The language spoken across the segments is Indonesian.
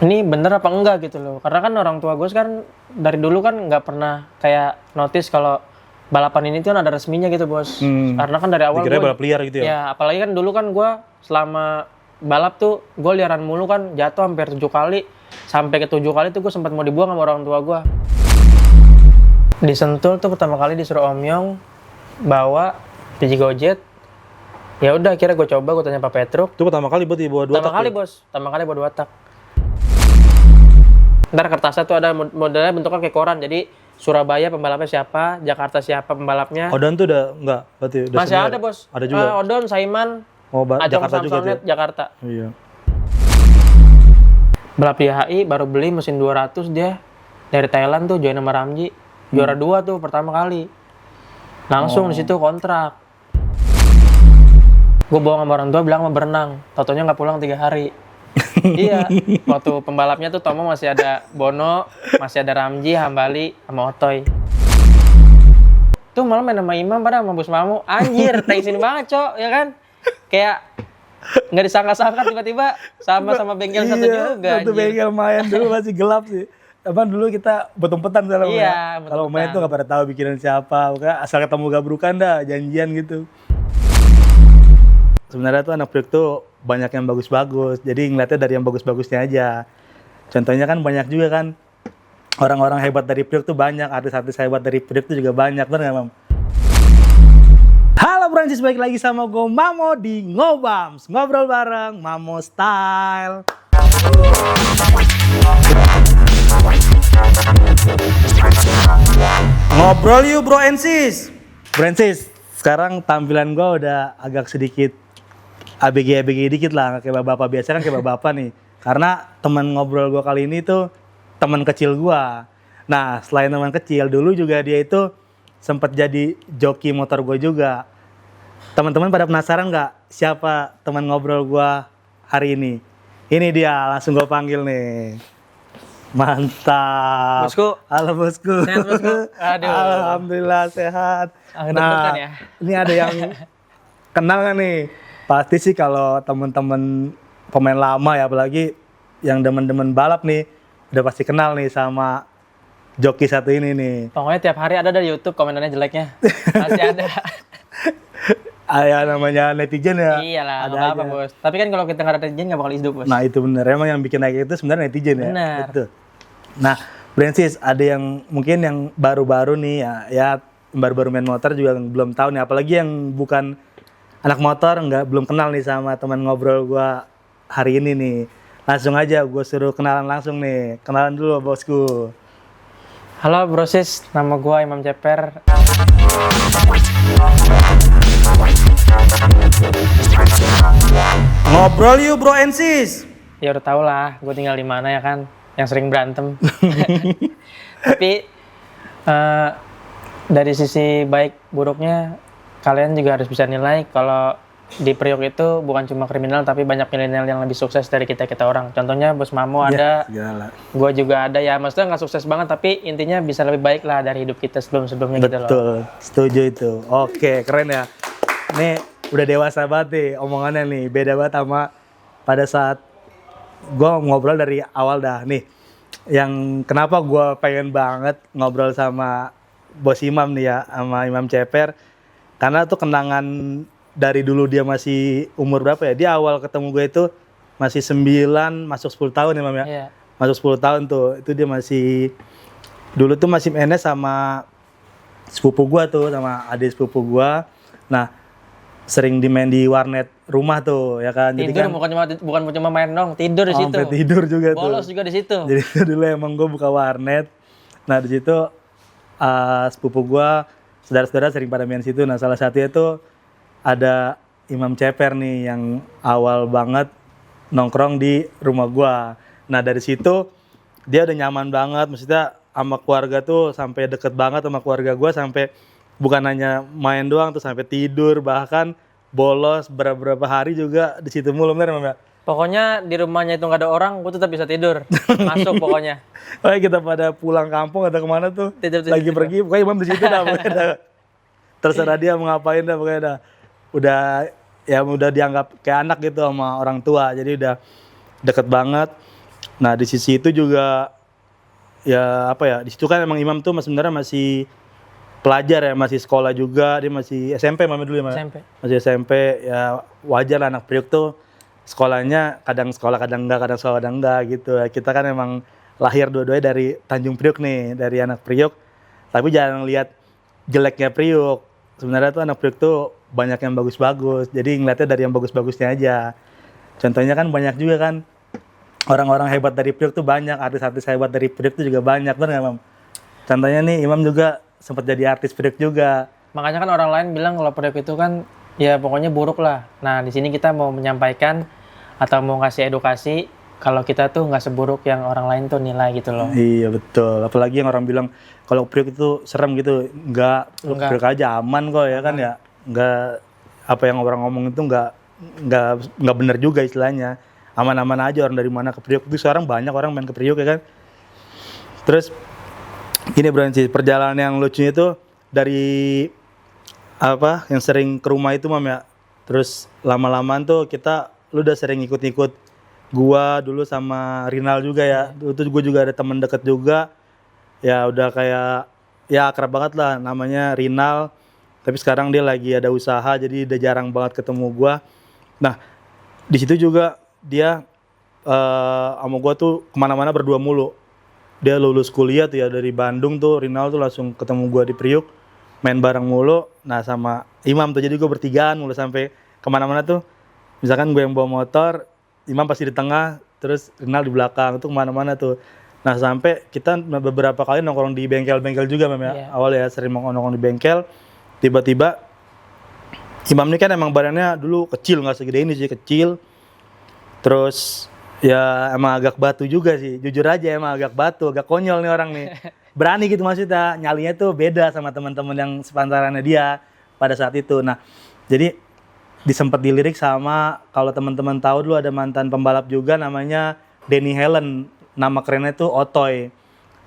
ini bener apa enggak gitu loh. Karena kan orang tua gue kan dari dulu kan nggak pernah kayak notice kalau balapan ini tuh ada resminya gitu bos. Karena kan dari awal Dikira gue balap liar gitu ya? ya apalagi kan dulu kan gue selama balap tuh gue liaran mulu kan, jatuh hampir 7 kali. Sampai ke 7 kali tuh gue sempat mau dibuang sama orang tua gue. Di Sentul tuh pertama kali disuruh Om Yong bawa biji Gojek. Ya udah akhirnya gue coba, gue tanya Pak Petruk. Itu pertama kali berarti bawa 2 tak? Pertama kali bos, pertama kali bawa 2 tak. Ntar kertasnya tuh ada modelnya bentuknya kayak koran. Jadi Surabaya pembalapnya siapa, Jakarta siapa pembalapnya. Odon tuh udah enggak berarti udah Masih senior. ada bos. Ada juga. Odon, Saiman, Oh, Ajong Jakarta juga tuh. Samsonet, Jakarta. Iya. Balap di HI baru beli mesin 200 dia dari Thailand tuh, join sama Ramji. Juara 2 tuh pertama kali. Langsung di situ kontrak. Gue bohong sama orang tua bilang mau berenang. Tau-taunya nggak pulang 3 hari. Iya, waktu pembalapnya tuh Tomo masih ada Bono, masih ada Ramji, Hambali, sama Otoy. Tuh malah main sama Imam pada sama Bos Mamu. Anjir, tensin banget cok, ya kan? Kayak nggak disangka-sangka tiba-tiba sama bengkel satu juga. Satu anjir. bengkel main dulu masih gelap sih. Emang dulu kita betumpetan kalau Iya, kalau main betumpetan. tuh nggak pada tahu bikinan siapa, pokoknya asal ketemu gabrukan dah, janjian gitu. Sebenarnya tuh anak Priok tuh banyak yang bagus-bagus, jadi ngeliatnya dari yang bagus-bagusnya aja. Contohnya kan banyak juga kan orang-orang hebat dari Priok tuh banyak, artis-artis hebat dari Priok tuh juga banyak, bener nggak Mam? Halo Brancis, balik lagi sama gue Mamo di Ngobams, ngobrol bareng Mamo Style. Ngobrol yuk bro and sis. Bro and sis, sekarang tampilan gue udah agak sedikit ABG dikit lah, nggak kayak bapak-bapak biasa kan kayak bapak nih. Karena teman ngobrol gue kali ini tuh teman kecil gue. Nah selain teman kecil, dulu juga dia itu sempat jadi joki motor gue juga. Teman-teman pada penasaran nggak siapa teman ngobrol gue hari ini? Ini dia, langsung gue panggil nih. Mantap. Bosku. Halo bosku. Sehat, bosku? Aduh. Alhamdulillah sehat. Deg-degan ya. Ini ada yang kenal kan nih? Pasti sih kalau temen-temen pemain lama ya, apalagi yang demen-demen balap nih, udah pasti kenal nih sama joki satu ini nih. Pokoknya tiap hari ada dari YouTube komentarnya jeleknya. Masih ada. Ya namanya netizen ya. Iyalah, ada nggak apa-apa aja. bos. Tapi kan kalau kita nggak ada netizen nggak bakal hidup bos. Nah itu bener, emang yang bikin naik itu sebenarnya netizen ya. Benar. Betul. Nah, Brancis, ada yang mungkin yang baru-baru nih ya baru-baru main motor juga belum tahu nih, apalagi yang bukan anak motor belum kenal nih sama teman ngobrol gua hari ini nih. Langsung aja gue suruh kenalan langsung nih. Kenalan dulu bosku. Halo brosis, nama gua Imam Ceper. Ngobrol yuk bro and sis. Ya udah tau lah, gue tinggal di mana ya kan, yang sering berantem. Tapi dari sisi baik buruknya, kalian juga harus bisa nilai kalau di Priok itu bukan cuma kriminal, tapi banyak milenial yang lebih sukses dari kita orang. Contohnya Bos Mamo ada, gue juga ada ya. Maksudnya nggak sukses banget, tapi intinya bisa lebih baik lah dari hidup kita sebelum-sebelumnya gitu loh. Betul, setuju itu. Oke, keren ya. Ini udah dewasa banget nih omongannya nih, beda banget sama pada saat gue ngobrol dari awal dah nih. Yang kenapa gue pengen banget ngobrol sama Bos Imam nih ya, sama Imam Ceper, karena tuh kenangan dari dulu dia masih umur berapa ya, dia awal ketemu gue itu masih 9, masuk 10 tahun ya Mam ya. Iya. Masuk 10 tahun tuh, itu dia masih, dulu tuh masih NS sama sepupu gue tuh, sama adik sepupu gue. Nah, sering dimain di warnet rumah tuh ya kan. Tidur Jadi kan bukan cuma main dong, tidur di situ. sampai tidur juga tuh. Bolos juga di situ. Jadi itu dulu emang gue buka warnet. Nah di situ sepupu gue, saudara-saudara sering pada main situ. Nah salah satunya tuh ada Imam Ceper nih yang awal banget nongkrong di rumah gue. Nah dari situ dia udah nyaman banget, maksudnya sama keluarga tuh sampai deket banget sama keluarga gue, sampai bukan hanya main doang tuh, sampai tidur, bahkan bolos beberapa hari juga di situ mulu, bener Mam ya? Pokoknya di rumahnya itu nggak ada orang, gue tetap bisa tidur. Masuk pokoknya. Pokoknya kita pada pulang kampung atau kemana tuh, Tidur. lagi pergi, pokoknya Imam di situ dah, pokoknya dah. Terserah dia mau ngapain dah, pokoknya dah. Udah dianggap kayak anak gitu sama orang tua, jadi udah deket banget. Nah di sisi itu juga ya apa ya, di situ kan emang Imam tuh sebenarnya masih pelajar ya, masih sekolah juga, dia masih SMP mama dulu ya Mas? SMP. Masih SMP, ya wajar lah anak Priok tuh sekolahnya kadang sekolah kadang enggak gitu. Kita kan emang lahir dua-duanya dari Tanjung Priok nih, dari anak Priok. Tapi jangan lihat jeleknya Priok. Sebenarnya tuh anak Priok tuh banyak yang bagus-bagus. Jadi ngeliatnya dari yang bagus-bagusnya aja. Contohnya kan banyak juga kan orang-orang hebat dari Priok tuh banyak, artis-artis hebat dari Priok tuh juga banyak, bener nggak Mam? Contohnya nih Imam juga sempat jadi artis Priok juga. Makanya kan orang lain bilang kalau Priok itu kan ya pokoknya buruk lah. Nah di sini kita mau menyampaikan atau mau ngasih edukasi kalau kita tuh nggak seburuk yang orang lain tuh nilai gitu loh. Iya betul. Apalagi yang orang bilang kalau Priok itu serem gitu, enggak. Priok aja aman kok ya kan ya. Enggak, apa yang orang ngomong itu enggak benar juga istilahnya. Aman-aman aja orang dari mana ke Priok. Itu sekarang banyak orang main ke Priok ya kan. Terus gini bro sih, perjalanan yang lucunya itu dari apa yang sering ke rumah itu Mam ya. Terus lama-lamaan tuh lu udah sering ikut-ikut gua dulu sama Rinal juga ya. Dulu tuh gua juga ada teman deket juga. Ya udah kayak ya akrab banget lah, namanya Rinal. Tapi sekarang dia lagi ada usaha jadi udah jarang banget ketemu gua. Nah, di situ juga dia sama gua tuh kemana-mana berdua mulu. Dia lulus kuliah tuh ya dari Bandung tuh, Rinal tuh langsung ketemu gua di Priuk, main bareng mulu. Nah sama Imam tuh, jadi gua bertigaan mulu sampai kemana-mana tuh. Misalkan gue yang bawa motor, Imam pasti di tengah, terus Rinal di belakang, tuh kemana-mana tuh. Nah sampai kita beberapa kali nongkrong di bengkel-bengkel juga Mam ya. Iya. Awal ya sering nongkrong di bengkel, tiba-tiba Imam ini kan emang badannya dulu kecil, nggak segede ini sih, kecil. Terus ya emang agak batu juga sih, jujur aja emang agak batu, agak konyol nih orang nih. Berani gitu maksudnya, nyalinya tuh beda sama teman-teman yang sepantarannya dia pada saat itu. Nah jadi disempet dilirik sama, kalau teman-teman tahu dulu ada mantan pembalap juga namanya Denny Helen, nama kerennya tuh Otoy.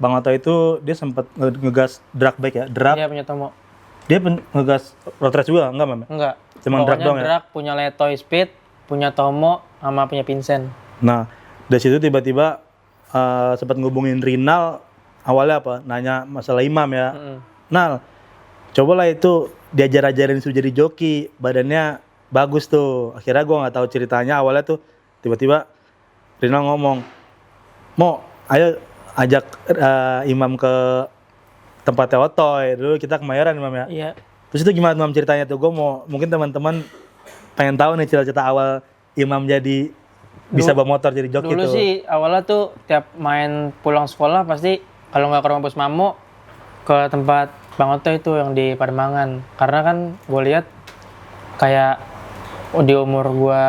Bang Otoy itu dia sempat ngegas drag bike ya, drag. Iya punya Tomo. Dia ngegas road race juga enggak Mam? Enggak. Cuma drag Pokoknya doang ya. drag, punya Letoy Speed, punya Tomo, sama punya Vincent. Nah dari situ tiba-tiba sempat ngubungin Rinal, awalnya apa? Nanya masalah Imam ya. Nal, cobalah itu diajar-ajarin suruh jadi joki, badannya bagus tuh. Akhirnya gue nggak tahu ceritanya, awalnya tuh tiba-tiba Rinal ngomong, mau ayo ajak Imam ke tempatnya Otoy. Dulu kita Kemayoran Imam ya. Iya. Terus itu gimana Imam ceritanya tuh? Gue mau, mungkin teman-teman pengen tahu nih cerita-cerita awal Imam jadi bisa bawa motor jadi joki Dulu tuh. sih awalnya tuh tiap main pulang sekolah pasti kalau nggak ke rumah Bos Mamo ke tempat Bang Otoy itu yang di Pademangan. Karena kan gue lihat kayak di umur gue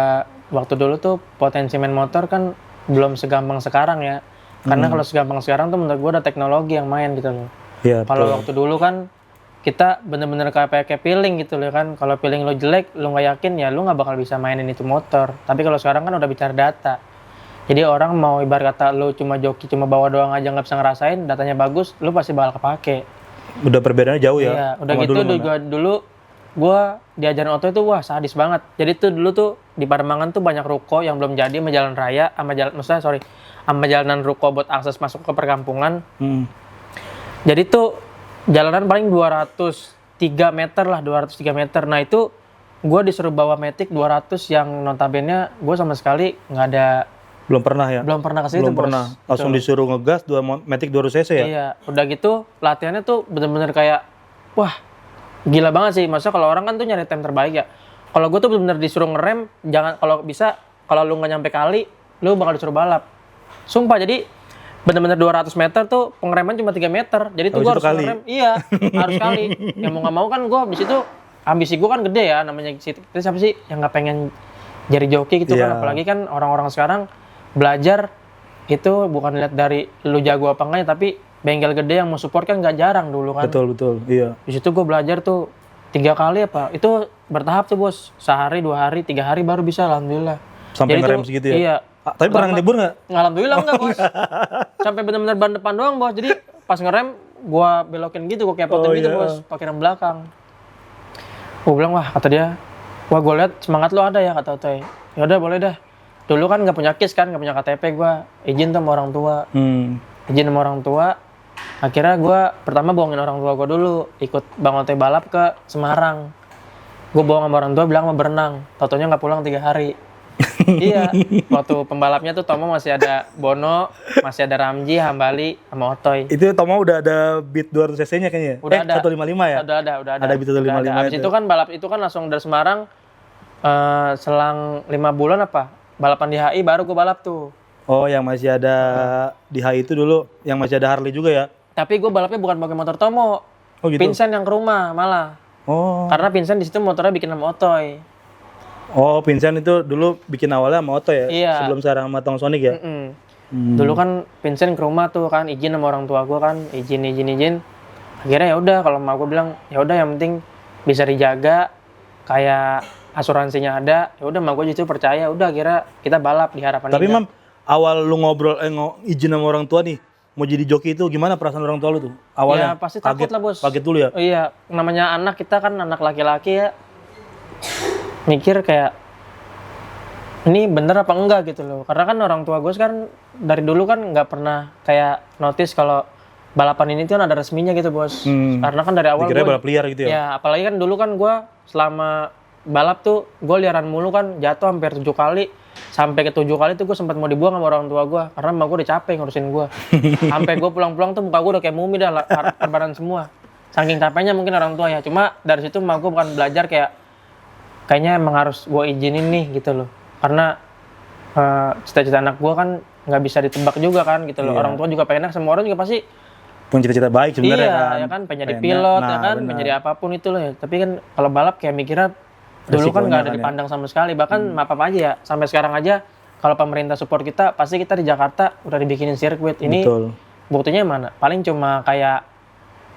waktu dulu tuh potensi main motor kan belum segampang sekarang ya. Karena kalau segampang sekarang tuh menurut gue ada teknologi yang main gitu loh. Iya, Kalau waktu dulu kan kita bener-bener kayak feeling gitu loh kan. Kalau feeling lo jelek, lo nggak yakin ya lo nggak bakal bisa mainin itu motor. Tapi kalau sekarang kan udah bicara data. Jadi orang mau ibarat kata lo cuma joki, cuma bawa doang aja nggak bisa ngerasain, datanya bagus, lo pasti bakal kepake. Udah perbedaannya jauh ya. Iya, udah sama gitu dulu, gue diajarin Otoy itu wah sadis banget. Jadi tuh dulu tuh di Pademangan tuh banyak ruko yang belum jadi sama jalan raya, sama jalanan ruko buat akses masuk ke perkampungan. Jadi tuh jalanan paling 203 meter lah, 203 meter. Nah itu gue disuruh bawa Matic 200 yang notabene gue sama sekali nggak ada. Belum pernah ya? Belum pernah ke situ, Belum pernah. Langsung disuruh ngegas Matic 200 cc ya? Iya, udah gitu latihannya tuh bener-bener kayak wah gila banget sih. Maksudnya kalau orang kan tuh nyari time terbaik ya. Kalau gue tuh bener-bener disuruh ngerem, jangan, kalau bisa kalau lu nggak nyampe kali, lu bakal disuruh balap. Sumpah, jadi bener-bener 200 meter tuh pengereman cuma 3 meter. Jadi tuh gue harus ngerem. Iya, harus kali. Yang mau nggak mau kan gue di situ ambisi gue kan gede ya, namanya siapa sih yang nggak pengen jadi joki gitu kan. Apalagi kan orang-orang sekarang belajar itu bukan lihat dari lu jago apa enggaknya, tapi bengkel gede yang mau support kan nggak jarang dulu kan. Betul, iya. Di situ gue belajar tuh 3 kali apa, itu bertahap tuh bos, sehari, 2 hari, 3 hari baru bisa, alhamdulillah. Sampai Jadi ngerem tuh, segitu ya? Iya. Tapi pernah ngelibur nggak? Alhamdulillah enggak bos. Sampai benar-benar ban depan doang bos. Jadi pas ngerem gue belokin gitu, gue kepotin gitu bos, pakai rem belakang. Gue bilang wah, kata dia, wah gue lihat semangat lo ada ya, kata Otoy. Ya udah boleh dah. dulu kan nggak punya KIS kan, nggak punya KTP gue, izin tuh sama orang tua. Izin sama orang tua, akhirnya gue pertama bohongin orang tua gue dulu, ikut Bang Otoy balap ke Semarang. Gue bohong sama orang tua, bilang mau berenang, tautonya nggak pulang 3 hari. Iya, waktu pembalapnya tuh Tomo masih ada Bono, masih ada Ramji, Hambali, sama Otoy. Itu Tomo udah ada Beat 200 cc-nya kayaknya. Udah ada. 155 ya? Udah ada. Ada Beat 155. Abis itu kan balap itu kan langsung dari Semarang, selang 5 bulan apa, balapan di HI baru gue balap tuh. Oh, yang masih ada di HI itu dulu, yang masih ada Harley juga ya? Tapi gue balapnya bukan pakai motor Tomo. Oh gitu? Vincent yang ke rumah malah. Oh. Karena Vincent di situ motornya bikin sama Otoy. Oh, Vincent itu dulu bikin awalnya sama Oto ya? Iya. Sebelum sekarang sama Tong Sonic ya? Dulu kan Vincent ke rumah tuh kan, izin sama orang tua gue kan, izin. Akhirnya ya udah, kalau emak gue bilang ya udah yang penting bisa dijaga, kayak asuransinya ada. Ya udah emak gue justru percaya, udah akhirnya kita balap di Harapan Tapi Indah. Mam, awal lu ngobrol izin sama orang tua nih, mau jadi joki itu gimana perasaan orang tua lu tuh? Awalnya Ya pasti takut lah bos. Kaget dulu ya? Oh, iya, namanya anak kita kan anak laki-laki ya, mikir kayak ini bener apa enggak gitu loh. Karena kan orang tua gue sekarang dari dulu kan nggak pernah kayak notice kalau balapan ini tuh kan ada resminya gitu bos. Karena kan dari awal Dikira gue balap liar gitu ya? ya apalagi kan dulu kan gue selama balap tuh gue liaran mulu kan, jatuh hampir 7 kali. Sampai ke 7 kali tuh gue sempat mau dibuang sama orang tua gue karena emak gue udah capek ngurusin gue. Sampai gue pulang-pulang tuh muka gue udah kayak mumi dah, perbadan semua. Saking capeknya mungkin orang tua ya. Cuma dari situ emak gue bukan belajar kayaknya emang harus gue izinin nih gitu loh. Karena cita-cita anak gue kan nggak bisa ditebak juga kan gitu loh. Iya. Orang tua juga pengen, semua orang juga pasti Punya cita-cita baik sebenarnya iya, kan? ya kan pengen jadi pilot ya kan, pengen jadi apapun itu loh ya. Tapi kan kalau balap kayak mikirnya dulu kan nggak ada dipandang sama sekali. Bahkan apa aja ya, sampai sekarang aja kalau pemerintah support kita, pasti kita di Jakarta udah dibikinin sirkuit. Ini Betul. buktinya mana? Paling cuma kayak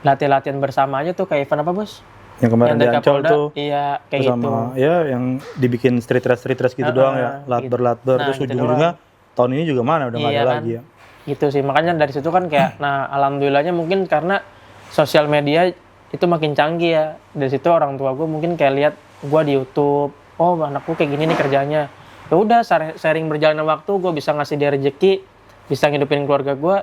latihan-latihan bersama aja tuh, kayak event apa bos? Yang kemarin di dari Ancol Kapolda, tuh. iya kayak gitu. Sama ya yang dibikin street race gitu doang ya, latber Nah, terus gitu ujung-ujungnya tahun ini juga mana udah nggak Iya ada kan? lagi ya. Gitu sih, makanya dari situ kan kayak nah alhamdulillahnya mungkin karena sosial media itu makin canggih ya. Dari situ orang tua gue mungkin kayak lihat gue di YouTube, oh anakku kayak gini nih kerjanya. Ya udah sharing berjalannya waktu, gue bisa ngasih dia rezeki, bisa ngidupin keluarga gue.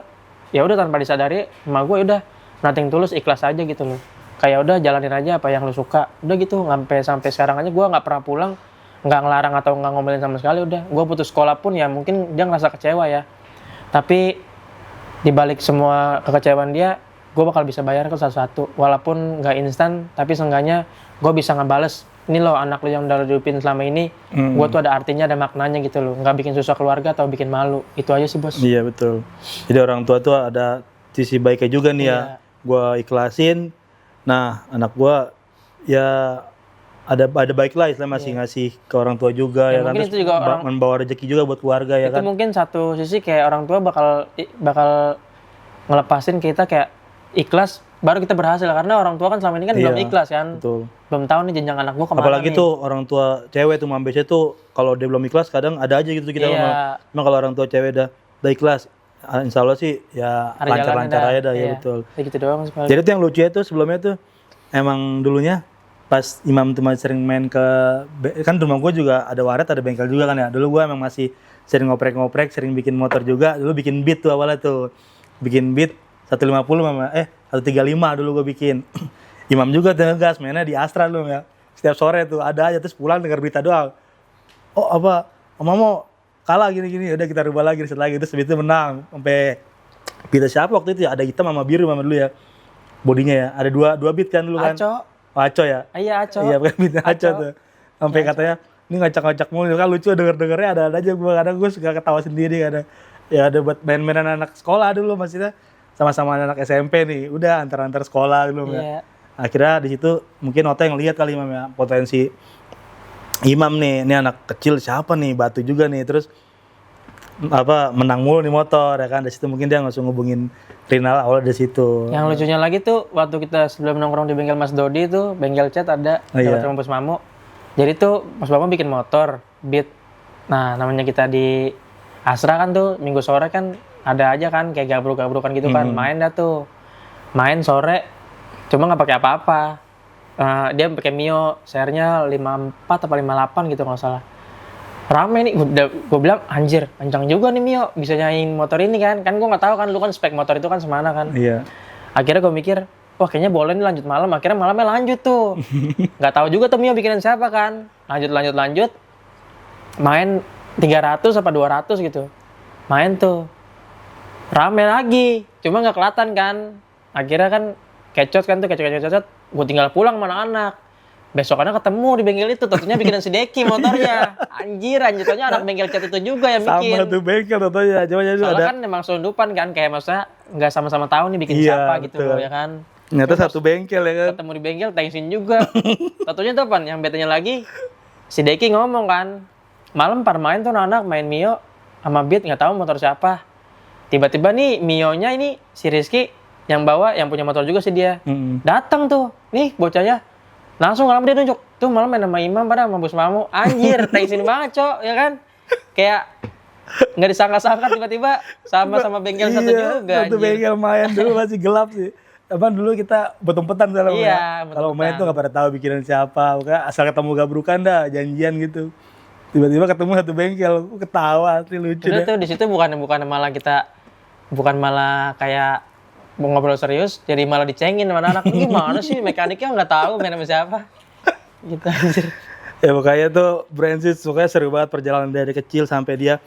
Ya udah tanpa disadari, emak gue udah nothing tulus, ikhlas aja gitu loh. Kayak udah jalanin aja apa yang lu suka. Udah gitu, sampai sekarang aja gue nggak pernah pulang, nggak ngelarang atau nggak ngomelin sama sekali. Udah, gue putus sekolah pun ya mungkin dia ngerasa kecewa ya. Tapi dibalik semua kekecewaan dia, gue bakal bisa bayar ke satu-satu. Walaupun nggak instan, tapi seenggaknya gue bisa ngebales. Ini loh anak lu yang udah lu hidupin selama ini, gue tuh ada artinya, ada maknanya gitu loh. Nggak bikin susah keluarga atau bikin malu. Itu aja sih bos. Iya betul. Jadi orang tua tuh ada sisi baiknya juga nih ya. Gue ikhlasin. Nah anak gue ya ada baik lah, Islam masih ngasih ke orang tua juga ya kan. Mungkin Terus itu juga membawa rezeki juga buat keluarga ya itu kan. mungkin satu sisi kayak orang tua bakal ngelepasin kita kayak ikhlas, baru kita berhasil. Karena orang tua kan selama ini kan belum ikhlas kan. Betul. Belum tahu nih jenjang anak gue kemana. Apalagi nih. tuh orang tua cewek tuh biasanya tuh kalau dia belum ikhlas kadang ada aja gitu kita Iya. Cuma kalau orang tua cewek udah ikhlas, insya Allah sih ya Ada lancar-lancar jalan aja dah ya iya. betul. Kayak gitu doang sebenarnya. Jadi tuh yang lucu itu sebelumnya tuh emang dulunya pas Imam tuh masih sering main ke kan rumah gue juga ada waret, ada bengkel juga kan ya. Dulu gue emang masih sering ngoprek-ngoprek, sering bikin motor juga. Dulu bikin beat tuh awalnya tuh. Bikin beat 150 mama 135 dulu gue bikin. Imam juga tuh ngegas mainnya di Astra dulu ya. Setiap sore tuh ada aja, terus pulang denger berita doang. Oh apa, Mama mau kalah gini-gini, udah kita rubah lagi, reset lagi, terus habis itu menang. Sampai kita siapa waktu itu ya, ada hitam sama biru mama dulu ya. Bodinya ya, ada dua beat kan dulu kan. Aco. Oh, Aco ya? Iya Aco. Iya bukan beatnya Aco tuh. Sampai katanya, ini ngacak-ngacak mulu kan, lucu denger-dengernya ada aja. Kadang gue suka ketawa sendiri kadang. Ya ada buat main-mainan anak sekolah dulu maksudnya. Sama-sama anak SMP nih, udah antar-antar sekolah dulu ya. Akhirnya di situ mungkin Ota yang lihat kali Imam ya, potensi Imam nih, ini anak kecil siapa nih, batu juga nih, terus apa menang mulu nih motor ya kan. Dari situ mungkin dia langsung ngubungin Rinal awal dari situ. Yang lucunya lagi tuh waktu kita sebelum nongkrong di bengkel Mas Dodi tuh, bengkel cat ada dekat rumah Bos Mamu. Jadi tuh Mas Mamu bikin motor Beat. Nah, namanya kita di Asra kan tuh minggu sore kan ada aja kan kayak gabruk-gabrukan gitu kan. Main dah tuh. Main sore cuma nggak pakai apa-apa. Dia pakai Mio, share-nya 54 atau 58 gitu nggak salah. rame nih. Gue bilang anjir, kencang juga nih Mio, bisa nyain motor ini kan. Kan gue nggak tahu kan, lu kan spek motor itu kan semana kan. Iya. Akhirnya gue mikir, wah kayaknya boleh nih lanjut malam. Akhirnya malamnya lanjut tuh. Nggak tahu juga tuh Mio bikinan siapa kan. Lanjut. Main 300 apa 200 gitu. Main tuh. Rame lagi. Cuma nggak kelihatan kan. Akhirnya kan kecot. Gue tinggal pulang sama anak-anak. Besokannya ketemu di bengkel itu, tentunya bikinan si Deki motornya. Anjir, tentunya anak bengkel cat itu juga yang bikin. Sama tuh bengkel tentunya. Coba jadi Soalnya ada. kan memang selundupan kan, kayak maksudnya nggak sama-sama tahu nih bikin Iya, siapa gitu betul. ya kan. Ternyata satu bengkel ya kan. Ketemu di bengkel, tensin juga. Tentunya tuh apa? Yang betanya lagi, si Deki ngomong kan, malam par main tuh anak main Mio sama Beat nggak tahu motor siapa. Tiba-tiba nih Mio-nya ini si Rizky yang bawa, yang punya motor juga sih dia. Datang tuh, nih bocahnya. Langsung lama dia nunjuk. Tuh malam main sama Imam pada sama Bos Mamu. Anjir, tensin banget, Cok, ya kan? Kayak nggak disangka-sangka tiba-tiba sama-sama bengkel satu juga. Satu anjir. bengkel main dulu masih gelap sih. Emang dulu kita betumpetan kalau Iya, main. Kalau main betumpetan. tuh nggak pada tahu bikinan siapa. Pokoknya asal ketemu gabrukan dah, janjian gitu. Tiba-tiba ketemu satu bengkel, ketawa sih lucu Itu deh. tuh di situ bukan malah kita kayak mau ngobrol serius, jadi malah dicengin sama anak. Gimana sih mekaniknya nggak tahu main sama siapa? Gitu anjir. Ya makanya tuh Brancis pokoknya seru banget perjalanan dari kecil sampai dia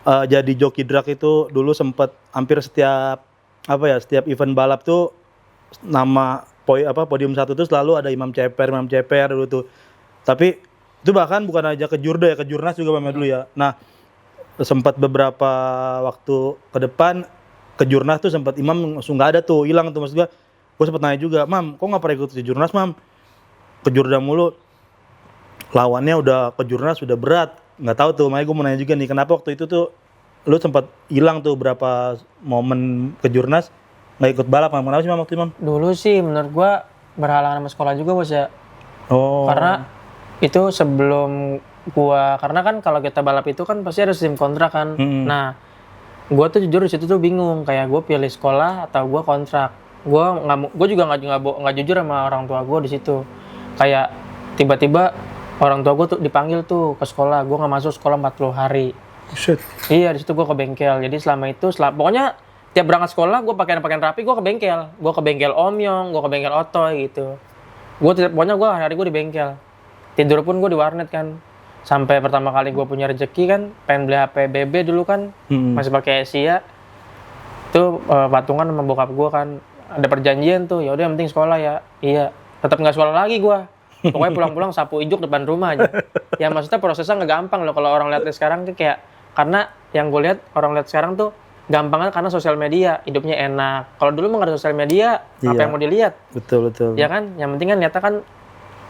jadi joki drag itu dulu sempet hampir setiap setiap event balap tuh nama podium 1 tuh selalu ada Imam Ceper dulu tuh. Tapi itu bahkan bukan aja ke Jurda ya, ke Jurnas juga Mama dulu ya. Nah, sempat beberapa waktu ke depan ke Jurnas tuh sempat Imam langsung nggak ada tuh, hilang tuh. Maksud gue sempat nanya juga, Mam, kok nggak pernah ikut ke Jurnas, Mam? Ke Jurda mulu, lawannya udah ke Jurnas udah berat, nggak tahu tuh. Makanya gue mau nanya juga nih, kenapa waktu itu tuh lu sempat hilang tuh berapa momen ke Jurnas nggak ikut balap, Mam? Kenapa sih Mam waktu itu, Mam? Dulu sih menurut gua berhalangan sama sekolah juga Bos ya. Oh, Karena itu sebelum gua, karena kan kalau kita balap itu kan pasti ada sistem kontrak kan. Nah, gua tuh jujur di situ tuh bingung, kayak gua pilih sekolah atau gua kontrak. Gua juga nggak jujur sama orang tua gua di situ. Kayak tiba-tiba orang tua gua tuh dipanggil tuh ke sekolah, gua nggak masuk sekolah 40 hari. shit. Iya, di situ gua ke bengkel. Jadi selama itu pokoknya tiap berangkat sekolah gua pakaian rapi, gua ke bengkel. Gua ke bengkel Om Yong, gua ke bengkel Otoy gitu. Pokoknya gua hari-hari gua di bengkel. Tidur pun gua di warnet kan. Sampai pertama kali gue punya rezeki kan, pengen beli HP BB dulu kan, masih pakai Asia. Tuh patungan sama bokap gue kan, ada perjanjian tuh, ya udah yang penting sekolah ya. Iya, tetap nggak sekolah lagi gue. Pokoknya pulang-pulang sapu ijuk depan rumah aja. Ya maksudnya prosesnya nggak gampang loh kalau orang lihat sekarang tuh kayak, karena yang gue lihat orang lihat sekarang tuh gampangnya karena sosial media, hidupnya enak. Kalau dulu mah nggak ada sosial media, apa yang mau dilihat? Betul. Ya kan, yang penting kan lihatnya kan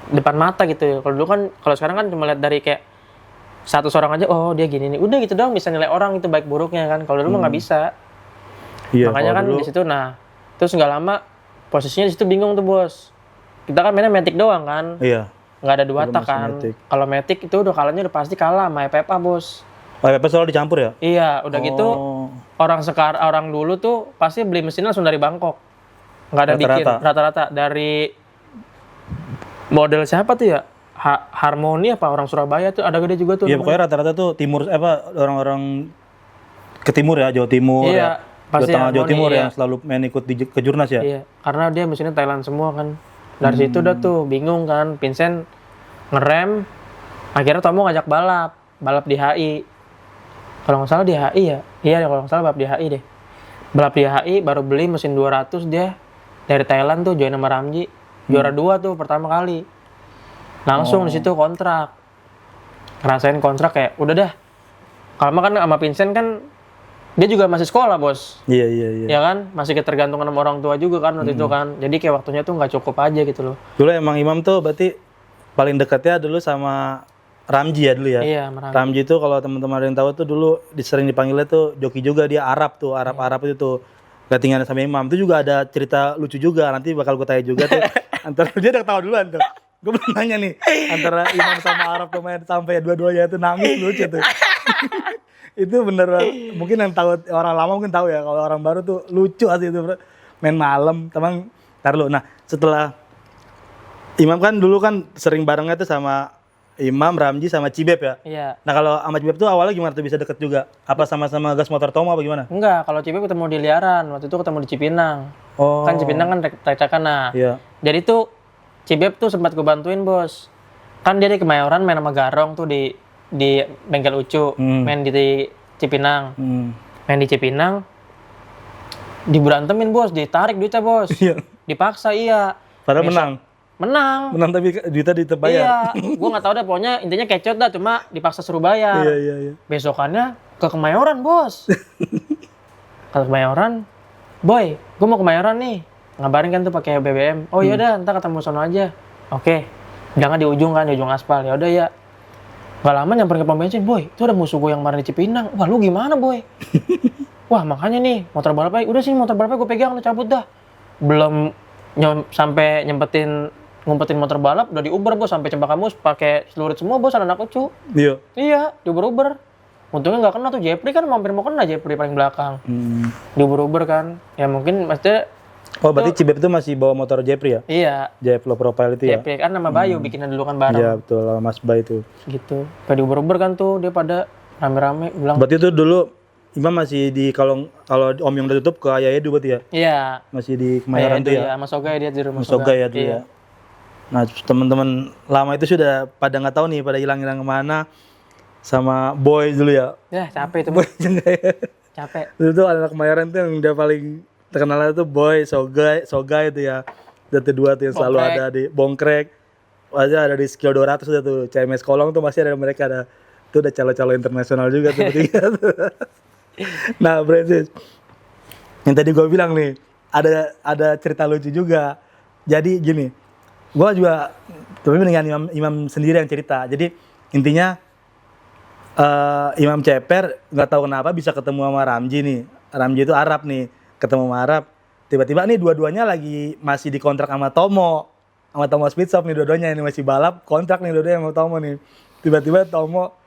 depan mata gitu. Kalau dulu kan, kalau sekarang kan cuma lihat dari kayak satu orang aja, oh dia gini nih, udah gitu doang bisa nilai orang itu baik buruknya kan. Kalau dulu mah nggak bisa. Iya, Makanya kan di situ, nah terus nggak lama posisinya di situ bingung tuh Bos. Kita kan mainnya Matic doang kan, Iya. nggak ada dua Belum tak masih kan. Matic. Kalau Matic itu udah kalahnya udah pasti kalah sama FFA Bos. PP soal dicampur ya? Iya, udah gitu orang dulu tuh pasti beli mesin langsung dari Bangkok. Nggak ada bikin rata-rata dari model siapa tuh ya? Harmoni apa orang Surabaya tuh ada gede juga tuh. Iya, pokoknya rata-rata tuh timur orang-orang ke timur ya, Jawa Timur Iya, ya. pasti Jawa Tengah, Jawa Harmoni, Timur iya. yang selalu main ikut ke Jurnas ya. Iya, karena dia mesinnya Thailand semua kan. Dari situ udah tuh bingung kan, Vincent ngerem, akhirnya Tomo ngajak balap di HI. Kalau nggak salah di HI ya, iya kalau nggak salah balap di HI deh. Balap di HI baru beli mesin 200 dia dari Thailand tuh, join sama Ramji, juara 2 tuh pertama kali. Langsung di situ kontrak, ngerasain kontrak kayak udah dah. Kalau kan sama Vincent kan dia juga masih sekolah Bos. Iya. Ya kan, masih ketergantungan sama orang tua juga kan waktu itu kan. Jadi kayak waktunya tuh nggak cukup aja gitu loh. Dulu emang Imam tuh berarti paling dekatnya dulu sama Ramji ya dulu ya. Iya, sama Ramji. Ramji tuh kalau teman-teman ada yang tahu tuh dulu sering dipanggilnya tuh joki juga, dia Arab tuh, Arab itu tuh. Ketinggalan sama Imam. Itu juga ada cerita lucu juga, nanti bakal gue tanya juga tuh. Antara dia udah ketawa duluan tuh. Gue belum nanya nih, antara Imam sama Arab tuh main sampai dua-duanya itu nangis lucu tuh. Itu bener, mungkin yang tahu orang lama mungkin tahu ya, kalau orang baru tuh lucu asli itu main malam. Teman, ntar lu. Nah setelah Imam kan dulu kan sering barengnya tuh sama Imam, Ramji sama Cibep ya. Iya. Nah kalau sama Cibep tuh awalnya gimana tuh bisa deket juga? Apa sama-sama gas motor Tomo apa gimana? Enggak, kalau Cibep ketemu di Liaran, waktu itu ketemu di Cipinang. Oh. Kan Cipinang kan trek-trekan nah. Iya. Jadi tuh Cibep tuh sempat gue bantuin, Bos. Kan dia di Kemayoran main sama Garong tuh di Bengkel Ucu, main di Cipinang. Main di Cipinang diberantemin, Bos, ditarik duitnya, Bos. Iya. Dipaksa, iya. Padahal menang. Menang Tapi duitnya iya, dibayar. gue nggak tahu dah, pokoknya intinya kecot dah, cuma dipaksa suruh bayar. Iya. Besokannya ke Kemayoran, Bos. Ke Kemayoran, boy, gue mau Kemayoran nih. Ngabarin kan tuh pakai BBM. Oh iya dah, ntar ketemu sono aja. Oke, jangan di ujung kan, di ujung aspal. Ya udah ya. Gak lama nyamperin ke pom bensin, boy. Itu ada musuh gue yang kemarin di Cipinang. Wah, lu gimana, boy? Wah, makanya nih motor balapnya. Udah sih motor balapnya gue pegang, lu cabut dah. Belum sampai ngumpetin motor balap udah diuber, Bos, sampai Cempaka Mus pakai selurit semua, Bos, anak Ucu. Iya, diuber-uber. Untungnya nggak kena tuh, Jepri kan hampir mau kena, Jepri paling belakang. Diuber-uber kan. Ya mungkin maksudnya Oh, berarti Cibep itu masih bawa motor Jepri ya? iya. Jep low profile itu ya? Jepri kan nama Bayu bikinnya dulu kan bareng. Iya, betul, sama Mas Bay itu. Gitu. Kayak diuber-uber kan tuh dia pada rame-rame bilang. Berarti itu dulu Imam masih di kalau Om yang udah tutup ke Ayah Edu berarti ya? Iya. Masih di Kemayoran tuh ya? Sama Soga dia di rumah Soga ya dulu iya. ya. Nah, teman-teman lama itu sudah pada nggak tahu nih, pada hilang-hilang kemana sama Boy dulu ya. Ya, capek itu. Boy juga ya. Capek. Dulu tuh anak Kemayoran tuh yang udah paling terkenal itu Boy, Soga itu ya. Itu dua tuh yang selalu Bongkrek. ada di Bongkrek. Aja ada di Skill 200 udah tuh. CMS Kolong tuh masih ada mereka ada. Itu udah calo-calo internasional juga tuh bertiga tuh. Nah, Francis. Yang tadi gue bilang nih, ada cerita lucu juga. Jadi gini, gue juga tapi dengan Imam sendiri yang cerita. Jadi intinya Imam Ceper nggak tahu kenapa bisa ketemu sama Ramji nih. Ramji itu Arab nih, ketemu sama Arab. Tiba-tiba nih dua-duanya lagi masih dikontrak sama Tomo Speed Shop nih, dua-duanya ini masih balap kontrak nih dua-duanya sama Tomo nih. Tiba-tiba Tomo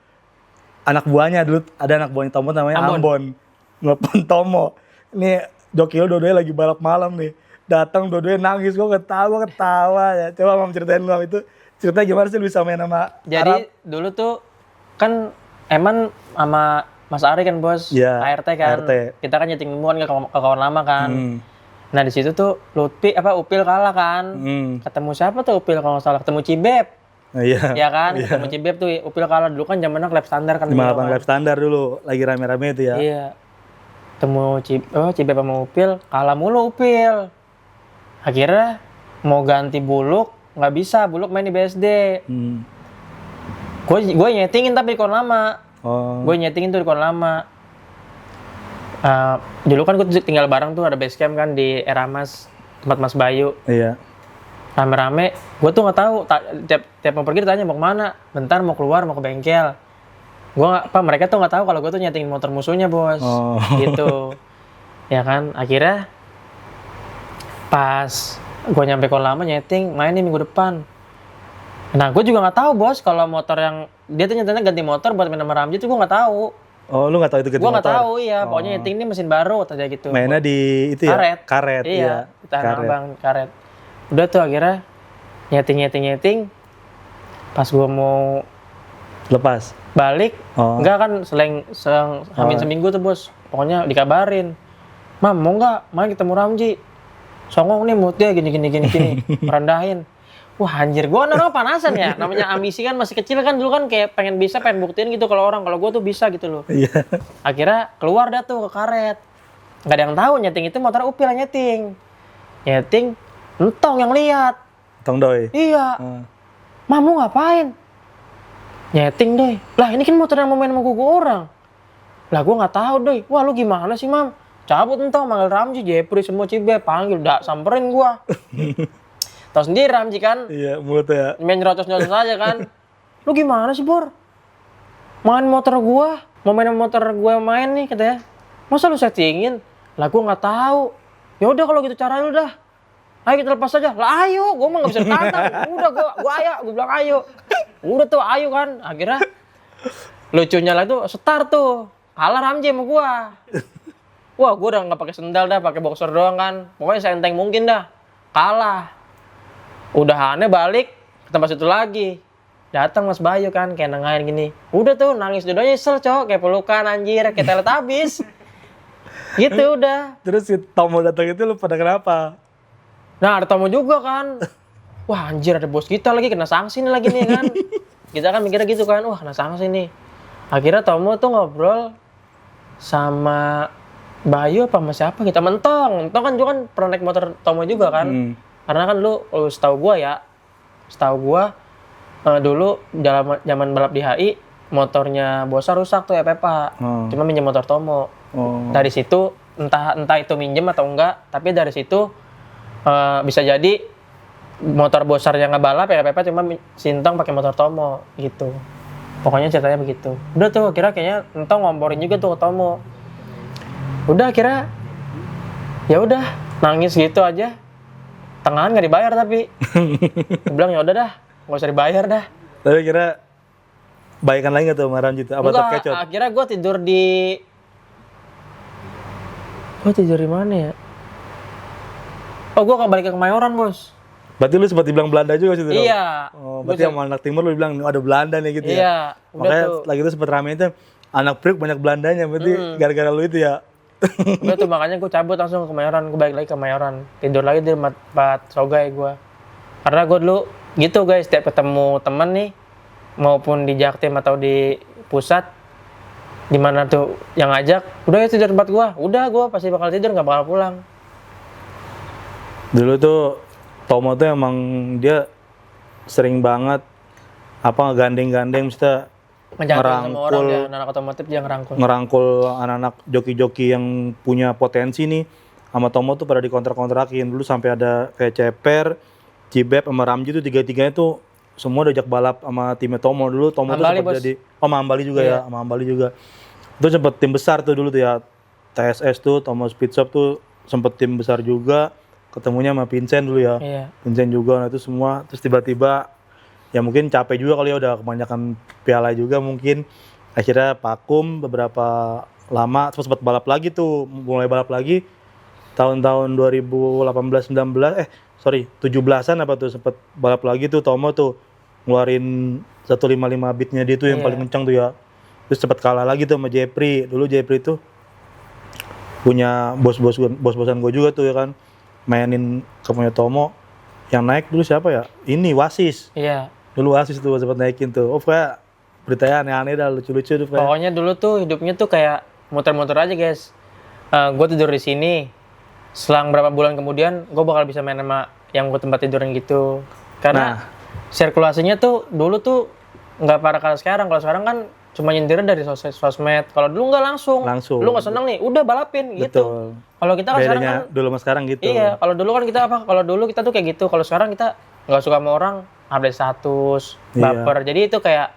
anak buahnya dulu ada anak buahnya Tomo namanya Ambon. Nelpon Tomo. Nih Dokil dua-duanya lagi balap malam nih. Datang dua-duanya nangis, gue ketawa ya. Coba Mam ceritain lu itu. Ceritanya gimana sih lu bisa main sama Jadi Arab? dulu tuh kan Eman sama Mas Ari kan, Bos. Iya, ART kan. ART. Kita kan nyeting temuan ke kawan lama kan. Nah, di situ tuh Upil kalah kan. Ketemu siapa tuh Upil kalau nggak salah? Ketemu Cibep. Iya. Ya kan? Ketemu Cibep tuh Upil kalah dulu kan zamannya lap standar kan. 58 lap standar dulu, lagi rame-rame itu ya. Iya. Ketemu Cibep sama Upil, kalah mulu Upil. Akhirnya mau ganti Buluk, nggak bisa. Buluk main di BSD. Gue nyetingin tapi di kon lama. Gue nyetingin tuh di kon lama. Dulu kan gue tinggal bareng tuh ada base camp kan di Eramas, tempat Mas Bayu. Iya. Rame-rame, gue tuh nggak tahu. Tiap mau pergi ditanya mau kemana. Bentar mau keluar mau ke bengkel. Mereka tuh nggak tahu kalau gue tuh nyetingin motor musuhnya, Bos. Gitu. Ya kan, akhirnya pas gue nyampe kon lama nyeting, main nih minggu depan. Nah, gue juga nggak tahu, Bos, kalau motor yang dia tuh nyatanya ganti motor buat main sama Ramji tuh gue nggak tahu. Oh, lu nggak tahu itu ganti motor? Gue nggak tahu, iya. Pokoknya nyeting ini mesin baru aja gitu. Mainnya di itu ya? Karet. Iya, di Tanah Abang, karet. Udah tuh akhirnya nyeting. Pas gue mau Lepas? balik, enggak kan hamin seminggu tuh, Bos. Pokoknya dikabarin, Mam, mau nggak main ketemu Ramji? Songong nih mood dia gini, merendahin. Wah, anjir, gue orang panasan ya. Namanya ambisi kan masih kecil kan, dulu kan kayak pengen buktiin gitu kalau gue tuh bisa gitu loh. Iya. Akhirnya keluar dah tuh ke karet. Nggak ada yang tahu nyeting itu motor Upil yang nyeting. Entong yang lihat. Tong Doi? Iya. Mam, lu ngapain? Nyeting, Doi. Lah, ini kan motor yang mau main sama gue orang. Lah, gue nggak tahu, Doi. Wah, lu gimana sih, Mam? Cabut entong, manggil Ramji, Jepri, semua Cibep, panggil, samperin gue. Tahu sendiri Ramji kan? Iya, mulut ya. Main nyerocos-nyerocos aja kan. Lu gimana sih, Bor? Main motor gua, mau main motor gua main nih katanya. Masa lu settingin? Lah gua nggak tahu. Ya udah kalau gitu cara lu dah. Ayo kita lepas aja. Lah ayo, gua mah nggak bisa ditantang. Udah gua bilang ayo. Udah tuh ayo kan. Akhirnya lucunya lah tuh start tuh. Kalah Ramji sama gua. Wah, gua udah nggak pakai sendal dah, pakai boxer doang kan. Pokoknya seenteng mungkin dah. Kalah. Udah aneh balik ke tempat situ lagi. Datang Mas Bayu kan, kayak nengahin gini. Udah tuh, nangis dua-duanya nyesel, cok. Kayak pelukan, anjir. Kayak Teletubbies. Gitu, udah. Terus si Tomo datang itu lu pada kenapa? Nah, ada Tomo juga kan. Wah, anjir, ada bos kita lagi, kena sanksi nih lagi nih kan. Kita kan mikirnya gitu kan, wah kena sanksi nih. Akhirnya Tomo tuh ngobrol sama Bayu apa sama siapa kita. Mentong kan juga kan pernah naik motor Tomo juga kan. Karena kan lu setahu gua dulu zaman balap di HI motornya Bosa rusak tuh Epepa. Cuma minjem motor Tomo. Dari situ entah itu minjem atau enggak, tapi dari situ bisa jadi motor Bosar yang ngebalap ya Epepa, cuma Sintong pakai motor Tomo gitu. Pokoknya ceritanya begitu. Udah tuh kayaknya Entong ngomporin juga tuh ke Tomo. Udah kira ya udah nangis gitu aja. Tengahan nggak dibayar tapi. Gue bilang ya udah dah, nggak usah dibayar dah. Tapi kira baikan lagi nggak tuh sama Ramji tuh? Apa terkecot? Akhirnya gue tidur di mana ya? Oh, gue balik ke Kemayoran, Bos. Berarti lu sempat dibilang Belanda juga sih tuh? Iya. Oh, berarti sama anak timur lu bilang ada Belanda nih gitu ya? Iya. Makanya lagi itu sempat rame itu anak Priok banyak Belandanya, berarti gara-gara lu itu ya? Udah tuh makanya gue cabut langsung ke Kemayoran, gue balik lagi ke Kemayoran. Tidur lagi di tempat Sogai gue. Karena gue dulu gitu guys, setiap ketemu temen nih, maupun di Jaktim atau di pusat, dimana tuh yang ngajak, udah ya tidur tempat gue. Udah gue pasti bakal tidur, gak bakal pulang. Dulu tuh Tomo tuh emang dia sering banget ngegandeng-gandeng, mesti Ngejaga sama orang ya, anak otomotif dia ngerangkul anak-anak joki-joki yang punya potensi nih sama Tomo tuh pada dikontrak-kontrakin. Dulu sampai ada kayak Ceper, Cibep sama Ramji tuh tiga-tiganya tuh semua diajak balap sama timnya Tomo. Dulu Tomo Ambali, tuh sempat jadi sama Ambali juga ya, sama Ambali juga. Itu sempet tim besar tuh dulu tuh ya. TSS tuh, Tomo Speed Shop tuh sempet tim besar juga. Ketemunya sama Vincent dulu ya. Iya. Vincent juga, nah itu semua. Terus tiba-tiba ya mungkin capek juga kali ya, udah kebanyakan piala juga mungkin. Akhirnya vakum beberapa lama, terus sempat balap lagi tuh, mulai balap lagi tahun-tahun 2018 17-an apa tuh sempat balap lagi tuh Tomo tuh ngeluarin 155 beatnya dia tuh yang paling kencang tuh ya. Terus sempat kalah lagi tuh sama Jepri. Dulu Jepri tuh punya bos-bosan gue juga tuh ya kan, mainin ke punya Tomo. Yang naik dulu siapa ya? Ini Wasis. Iya. Dulu Wasis tuh sempat naikin tuh. Oh kayak beritanya aneh-aneh dah, lucu-lucu tuh. Pokoknya dulu tuh hidupnya tuh kayak muter-muter aja guys. Gue tidur di sini. Selang berapa bulan kemudian gue bakal bisa main sama yang gue tempat tiduran gitu. Karena sirkulasinya tuh dulu tuh nggak parah kayak sekarang. Kalau sekarang kan cuma nyendirnya dari sosmed. Kalau dulu nggak langsung. Lu nggak seneng nih, udah balapin gitu. Kalau kita kan sekarang kan dulu sama sekarang gitu. Iya, kalau dulu kan kita kalau dulu kita tuh kayak gitu. Kalau sekarang kita nggak suka sama orang, update status, baper. Jadi itu kayak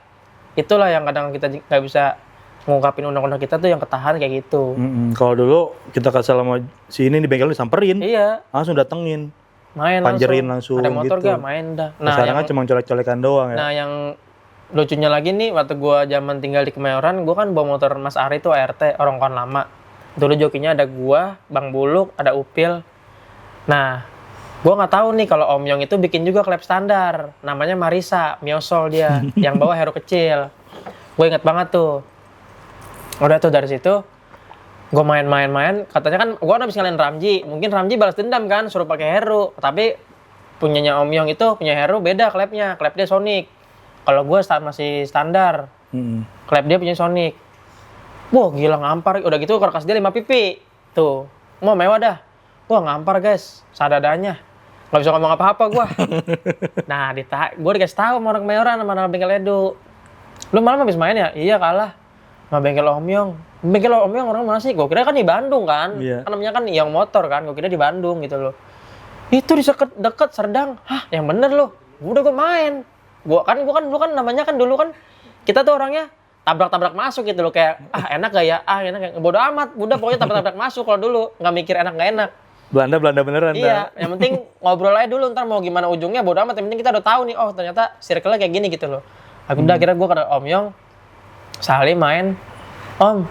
itulah yang kadang kita nggak bisa ngungkapin undang-undang kita tuh yang ketahan kayak gitu. Kalau dulu kita kesal sama si ini di bengkel disamperin. Iya. Langsung datengin. Main panjerin langsung. Ada motor gitu. gak? Main dah. Nah, sekarang kan cuma colek-colekan doang ya. Nah, yang lucunya lagi nih, waktu gua zaman tinggal di Kemayoran, gua kan bawa motor Mas Ari tuh ART, orang kawan lama. Dulu jokinya ada gua, Bang Buluk, ada Upil. Nah, gua nggak tahu nih kalau Om Yong itu bikin juga klep standar, namanya Marisa, Miosol dia, yang bawa hero kecil. Gue inget banget tuh. Udah tuh dari situ, gue main-main, katanya kan gue habis ngalahin Ramji, mungkin Ramji balas dendam kan, suruh pakai hero, tapi punyanya Om Yong itu punya hero beda klepnya, klep dia Sonic. Kalau gue masih standar, klep dia punya Sonic. Wah gila ngampar, udah gitu karkas dia 5 pipi, tuh, mau mewah dah. Wah ngampar guys, sadadanya, nggak bisa ngomong apa-apa gue. Nah, gue dikasih tahu sama orang Kemayoran sama anak bengkel Edu. Lu malam habis main ya? Iya kalah sama bengkel Om Yong. Bengkel Om Yong orang mana sih? Gue kira kan di Bandung kan. Kan namanya kan Yong Motor kan. Gue kira di Bandung gitu loh. Itu di deket Serdang. Hah, yang bener loh. Udah gue main. Gue kan dulu kan namanya kan dulu kan kita tuh orangnya tabrak-tabrak masuk gitu loh, kayak enak gak ya? Enak ya. Bodo amat. Udah pokoknya tabrak-tabrak masuk kalau dulu, nggak mikir enak nggak enak. Belanda beneran. Iya, yang penting ngobrol aja dulu, ntar mau gimana ujungnya bodo amat. Yang penting kita udah tahu nih, oh ternyata circle-nya kayak gini gitu loh. Aku udah kira gue kata Om Yong, Sali main, Om,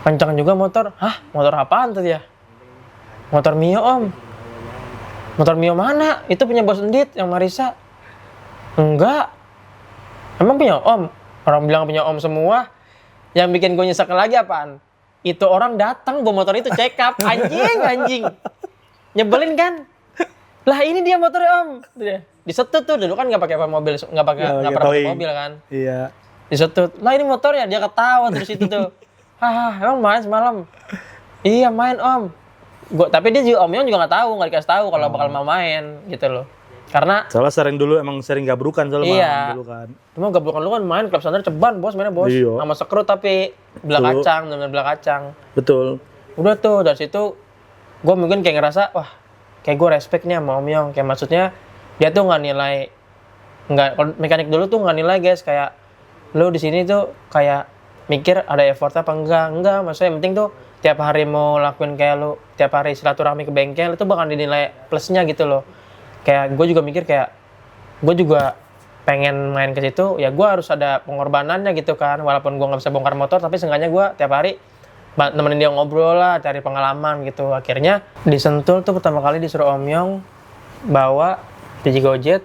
kencang juga motor. Hah, motor apaan tuh dia? Motor Mio Om. Motor Mio mana? Itu punya Bos Endit yang Marisa. Enggak. Emang punya om? Orang bilang punya om semua. Yang bikin gue nyesek lagi apaan? Itu orang datang bawa motor itu check up. Anjing. Nyebelin kan? Lah ini dia motornya om. Disetut tuh, dulu kan nggak pakai mobil, nggak pernah pakai mobil kan? Iya. Disetut. Lah ini motornya, dia ketawa terus itu tuh. Emang main semalam? Iya main om. Tapi dia juga omnya juga nggak tahu, nggak dikasih tahu kalau bakal mau main gitu loh. Karena soalnya sering gabrukan soalnya iya. dulu kan. Cuma gabrukan lu kan main klub standar ceban bos, mainnya bos. Iya. Sama sekrut tapi belah kacang, bener belah kacang. Betul. Udah tuh dari situ gue mungkin kayak ngerasa wah kayak gue respect nih sama Om Yong. Kayak maksudnya dia tuh nggak nilai, nggak mekanik dulu tuh nggak nilai guys, kayak lu di sini tuh kayak mikir ada effort apa enggak maksudnya yang penting tuh tiap hari mau lakuin kayak lu tiap hari silaturahmi ke bengkel itu bakal dinilai plusnya gitu loh. Kayak gue juga mikir kayak gue juga pengen main ke situ ya, gue harus ada pengorbanannya gitu kan, walaupun gue nggak bisa bongkar motor tapi seenggaknya gue tiap hari nemenin dia ngobrol lah, cari pengalaman gitu. Akhirnya di Sentul tuh pertama kali disuruh Om Yong bawa biji Gojek.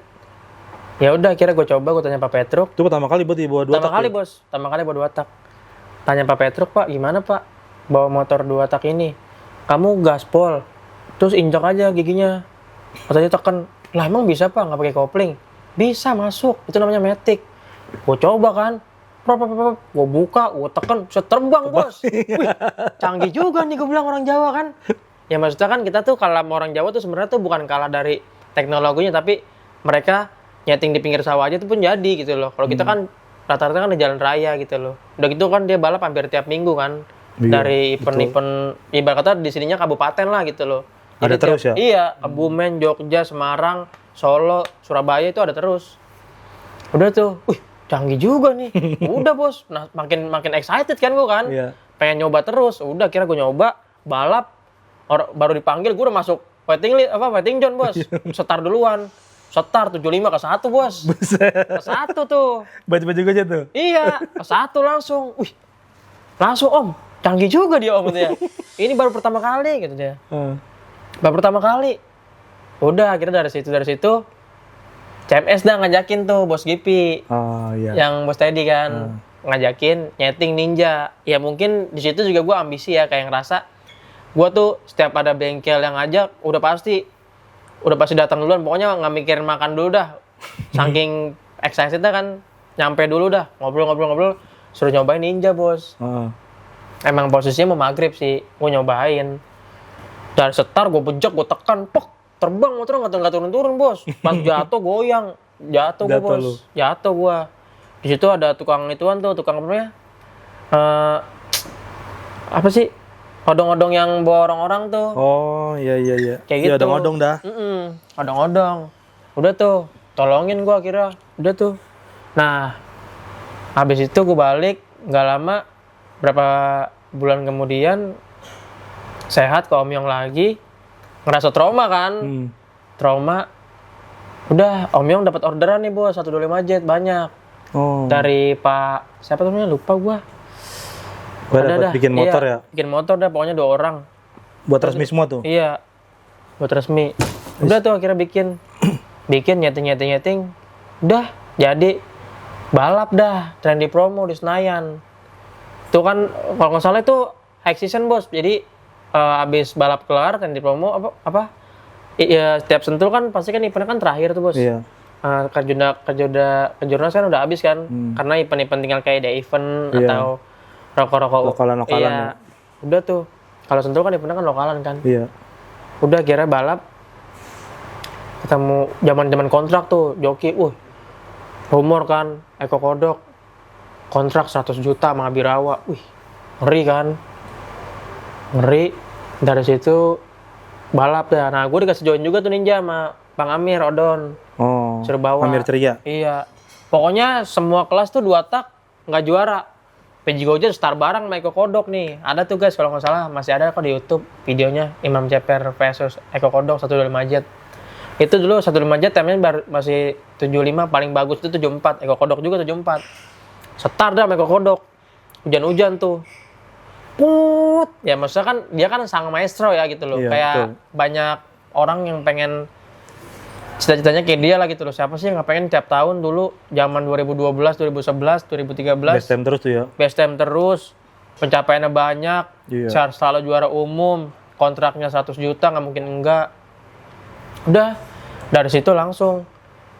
Ya udah akhirnya gue coba, gue tanya Pak Petruk. Itu pertama kali buat bawa 2 tak. Pertama kali bos, pertama kali bawa 2 tak. Tanya Pak Petruk, Pak gimana Pak bawa motor 2 tak ini? Kamu gaspol, terus injak aja giginya. Katanya tekan, lah emang bisa Pak nggak pakai kopling? Bisa masuk, itu namanya matic. Gue coba kan, gue buka, gue tekan, bisa terbang bos. Wih, canggih juga nih gue bilang orang Jawa kan. Ya maksudnya kan kita tuh kalau orang Jawa tuh sebenarnya tuh bukan kalah dari teknologinya, tapi mereka nyeting di pinggir sawah aja tuh pun jadi gitu loh. Kalau kita kan rata-rata kan di jalan raya gitu loh. Udah gitu kan dia balap hampir tiap minggu kan. Iya, dari event-event, ibarat kata di sininya kabupaten lah gitu loh. Jadi ada terus ya? Iya, Kebumen, Jogja, Semarang, Solo, Surabaya itu ada terus. Udah tuh, wih canggih juga nih. Udah bos, nah makin excited kan gue kan. Iya. Pengen nyoba terus. Udah kira gue nyoba, balap, baru dipanggil gue udah masuk waiting zone bos. Setar duluan. Setar 75 ke 1 bos. Ke 1 tuh. Baju-baju aja tuh? Iya, ke 1 langsung. Wih, langsung om, canggih juga dia om gitu ya. Ini baru pertama kali gitu dia. Baru pertama kali. Udah akhirnya dari situ CMS dah ngajakin tuh bos Gipi. Oh iya. Yang bos Teddy kan ngajakin nyeting Ninja. Ya mungkin di situ juga gue ambisi ya, kayak ngerasa gue tuh setiap ada bengkel yang ngajak udah pasti datang duluan, pokoknya nggak mikirin makan dulu dah. Saking excitednya kan, nyampe dulu dah, ngobrol, suruh nyobain Ninja bos. Emang posisinya mau maghrib sih, gue nyobain. Dari setar gue bejek, gue tekan, terbang motornya nggak turun bos. Pas jatuh goyang, jatuh gue bos, jatuh gue. Di situ ada tukang ituan tuh, tukang apa namanya? Apa sih? Odong-odong yang bawa orang-orang tuh. Oh iya. Kayak gitu. Ya odong-odong dah. Odong-odong. Udah tuh, tolongin gua kira. Udah tuh. Nah, habis itu gua balik, nggak lama, berapa bulan kemudian sehat ke Om Yong lagi. Ngerasa trauma kan? Trauma. Udah, Om Yong dapat orderan nih bos, 125 jet banyak. Dari Pak siapa namanya lupa gua. Dapat bikin motor ya? Bikin motor dah, pokoknya 2 orang. Buat resmi semua tuh? Iya, buat resmi. Udah tuh akhirnya bikin nyeting. Udah, jadi balap dah, trendy promo di Senayan. Itu kan, kalau nggak salah itu high season bos. Jadi, abis balap kelar, trendy promo, Iya, setiap Sentul kan, pasti kan eventnya kan terakhir tuh bos. Iya. Kejurnas kan udah habis kan. Karena event tinggal kayak day event atau rokok-rokok lokalan iya. Udah tuh kalau Sentul kan eventnya kan lokalan kan. Iya. Udah kira balap ketemu zaman kontrak tuh joki, rumor kan Eko Kodok kontrak 100 juta sama Abirawa, ngeri kan, dari situ balap ya. Nah gue dikasih join juga tuh Ninja sama Bang Amir Odon. Suruh bawa Amir Ceria. Iya, pokoknya semua kelas tuh 2 tak nggak juara. PJ Gojek start bareng sama Eko Kodok nih. Ada tuh guys, kalau nggak salah masih ada kok di YouTube videonya Imam Ceper versus Eko Kodok 125 jet. Itu dulu 125 jet temanya masih 75, paling bagus itu 74. Eko Kodok juga 74. Start dah sama Eko Kodok. Hujan-hujan tuh. Put. Ya maksudnya kan dia kan sang maestro ya gitu loh. Iya, kayak betul. Banyak orang yang pengen cita-citanya kayak dia lah gitu loh. Siapa sih yang nggak pengen tiap tahun dulu zaman 2012, 2011, 2013 Best time terus tuh ya. best time terus, pencapaiannya banyak, Iya. selalu juara umum, kontraknya 100 juta nggak mungkin enggak. Udah dari situ langsung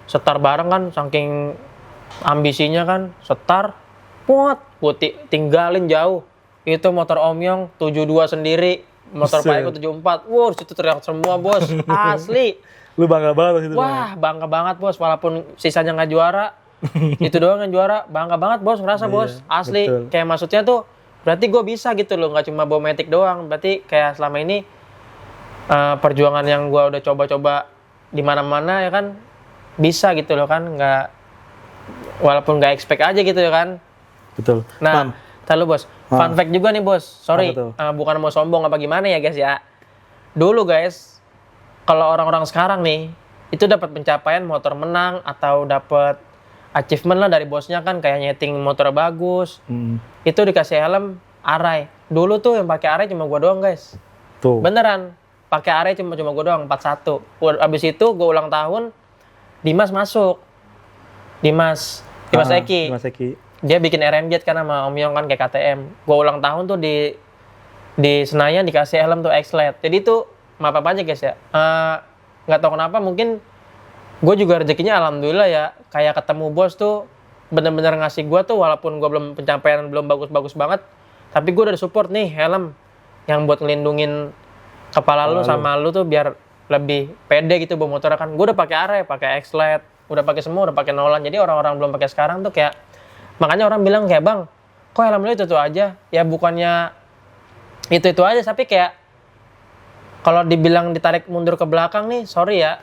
setar bareng kan, saking ambisinya kan, setar, putih tinggalin jauh. Itu motor Om Yong 72 sendiri, motor Buset. Pak Eko 74. Wow, situ teriak semua, Bos. Asli. Lu bangga banget pas itu. Wah, bangga banget, Bos. Walaupun sisanya nggak juara, itu doang yang juara. Bangga banget, Bos. Ngerasa, Bos. Asli. betul. Kayak maksudnya tuh, berarti gue bisa gitu loh. Nggak cuma bawa Matic doang. Berarti kayak selama ini, perjuangan yang gue udah coba-coba di mana-mana ya kan, bisa gitu loh kan. Nggak, walaupun nggak expect aja gitu ya kan. Betul. Nah, Bos. Fun fact juga nih, Bos. Sorry, Apa tuh? bukan mau sombong apa gimana ya, guys ya. Dulu, guys, kalau orang-orang sekarang nih, itu dapat pencapaian motor menang atau dapat achievement lah dari bosnya kan, kayak nyeting motor bagus. Itu dikasih helm Arai. Dulu tuh yang pakai Arai cuma gua doang, guys. Tuh. Beneran. Pakai Arai cuma gua doang 41. Abis itu gua ulang tahun, Dimas masuk. Dimas Eki. Dimas Eki. Dia bikin RMJ kan sama Om Yong kan kayak KTM. Gua ulang tahun tuh di Senayan dikasih helm tuh X-Lite. Jadi tuh maaf apa aja guys ya. Nggak tahu kenapa mungkin gue juga rezekinya alhamdulillah ya. Kayak ketemu bos tuh bener-bener ngasih gue tuh walaupun gue belum pencapaian belum bagus-bagus banget. Tapi gue udah support nih helm yang buat ngelindungin kepala lu sama lu tuh biar lebih pede gitu bawa motor kan. Gue udah pakai Arai, pakai X-Lite, udah pakai semua, udah pakai Nolan. Jadi orang-orang belum pakai sekarang tuh kayak makanya orang bilang kayak bang, kok helm lu itu aja? Ya bukannya itu aja, tapi kayak kalau dibilang ditarik mundur ke belakang nih, sorry ya,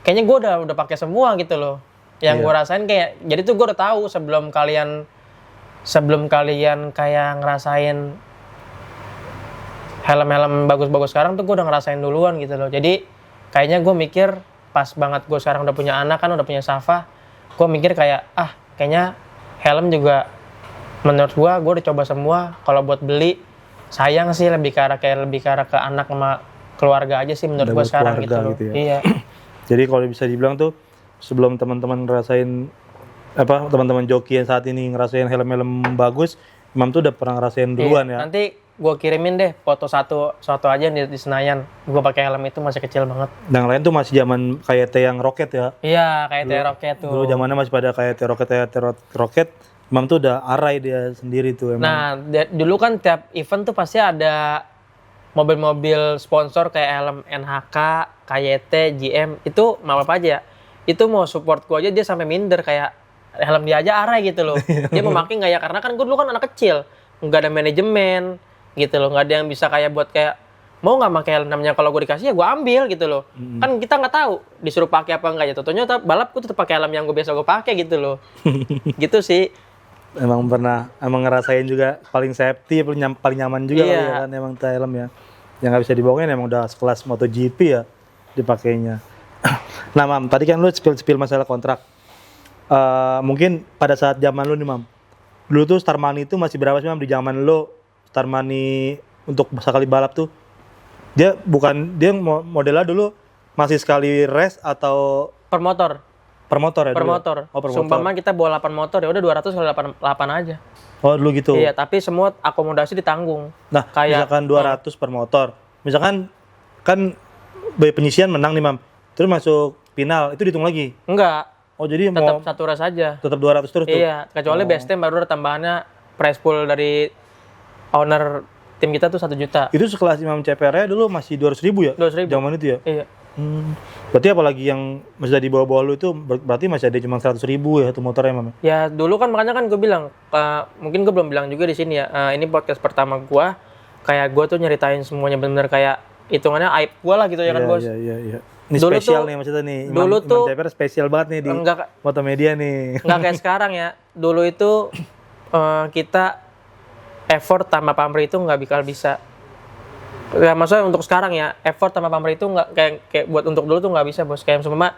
kayaknya gue udah pakai semua gitu loh. Yang gue rasain kayak, jadi tuh gue udah tahu sebelum kalian kayak ngerasain helm-helm bagus-bagus sekarang tuh gue udah ngerasain duluan gitu loh. Jadi kayaknya gue mikir pas banget gue sekarang udah punya anak kan, udah punya Safa, gue mikir kayak kayaknya helm juga menurut gue udah coba semua. Kalau buat beli sayang sih lebih ke arah ke anak sama keluarga aja sih menurut gue sekarang gitu loh. Ya. Iya. Jadi kalau bisa dibilang tuh sebelum teman-teman ngerasain teman-teman joki yang saat ini ngerasain helm-helm bagus, Imam tuh udah pernah ngerasain duluan ya. Nanti gue kirimin deh foto satu aja di Senayan. Gue pakai helm itu masih kecil banget. Dan yang lain tuh masih zaman kayak yang roket ya. Iya, kayak T-Rocket tuh. Dulu zamannya masih pada kayak roket. Imam tuh udah Arai dia sendiri tuh emang. Nah, dulu kan tiap event tuh pasti ada mobil-mobil sponsor kayak helm NHK, KYT, GM. Itu mau apa aja ya. Itu mau support gue aja dia sampai minder kayak helm dia aja Arai gitu loh. Dia mau pakai nggak ya? Karena kan gue dulu kan anak kecil, nggak ada manajemen gitu loh, nggak ada yang bisa kayak buat kayak mau nggak pakai helm namanya, kalau gue dikasih ya gue ambil gitu loh. Kan kita nggak tahu disuruh pakai apa enggak ya. Tentunya balap gue tetap pakai helm yang gue biasa gue pakai gitu loh. Gitu sih. Emang ngerasain juga paling safety, paling nyaman juga Iya. kali ya kan emang helm ya. Yang nggak bisa dibohongin emang udah sekelas MotoGP ya dipakainya. Nah Mam, tadi kan lu spill masalah kontrak. Mungkin pada saat zaman lu nih Mam, dulu tuh Star Money itu masih berapa sih Mam di zaman lu? Star Money untuk sekali balap tuh dia modelnya dulu masih sekali race atau Per motor. per motor ya? Per dulu ya? motor. Oh, per motor. Sumpama kita bawa 8 motor ya udah 200 kali 8 aja. Oh dulu gitu. Iya, tapi semua akomodasi ditanggung. Nah, Kayak- misalkan 200 per motor. Misalkan kan penyisian menang nih, Mam. Terus masuk final, itu dihitung lagi. Enggak, Oh, jadi tetap mau satu race aja. tetap 200 terus tuh. Iya, kecuali best time baru ada tambahannya prize pool dari owner tim kita tuh 1 juta. Itu sekelas Imam CPR dulu masih 200.000 ya? 200.000. Zaman itu ya? Iya. Berarti apalagi yang masih di bawah-bawah lu itu berarti masih ada cuma 100.000 ya satu motornya, Mam. Ya dulu kan makanya kan gue bilang, mungkin gue belum bilang juga di sini ya. Ini podcast pertama gue, kayak gue tuh nyeritain semuanya bener kayak hitungannya aib gue lah gitu ya kan bos. Iya. Ini Dulu spesial tuh- nih maksudnya nih. dulu Imam tuh- CPR spesial banget nih di Enggak, Motomedia nih. nggak kayak sekarang ya. Dulu itu kita effort tanpa pamrih itu nggak bakal bisa. Ya, maksudnya untuk sekarang ya, effort tanpa pamrih itu nggak kayak buat untuk dulu tuh nggak bisa bos. Kayak seumpama,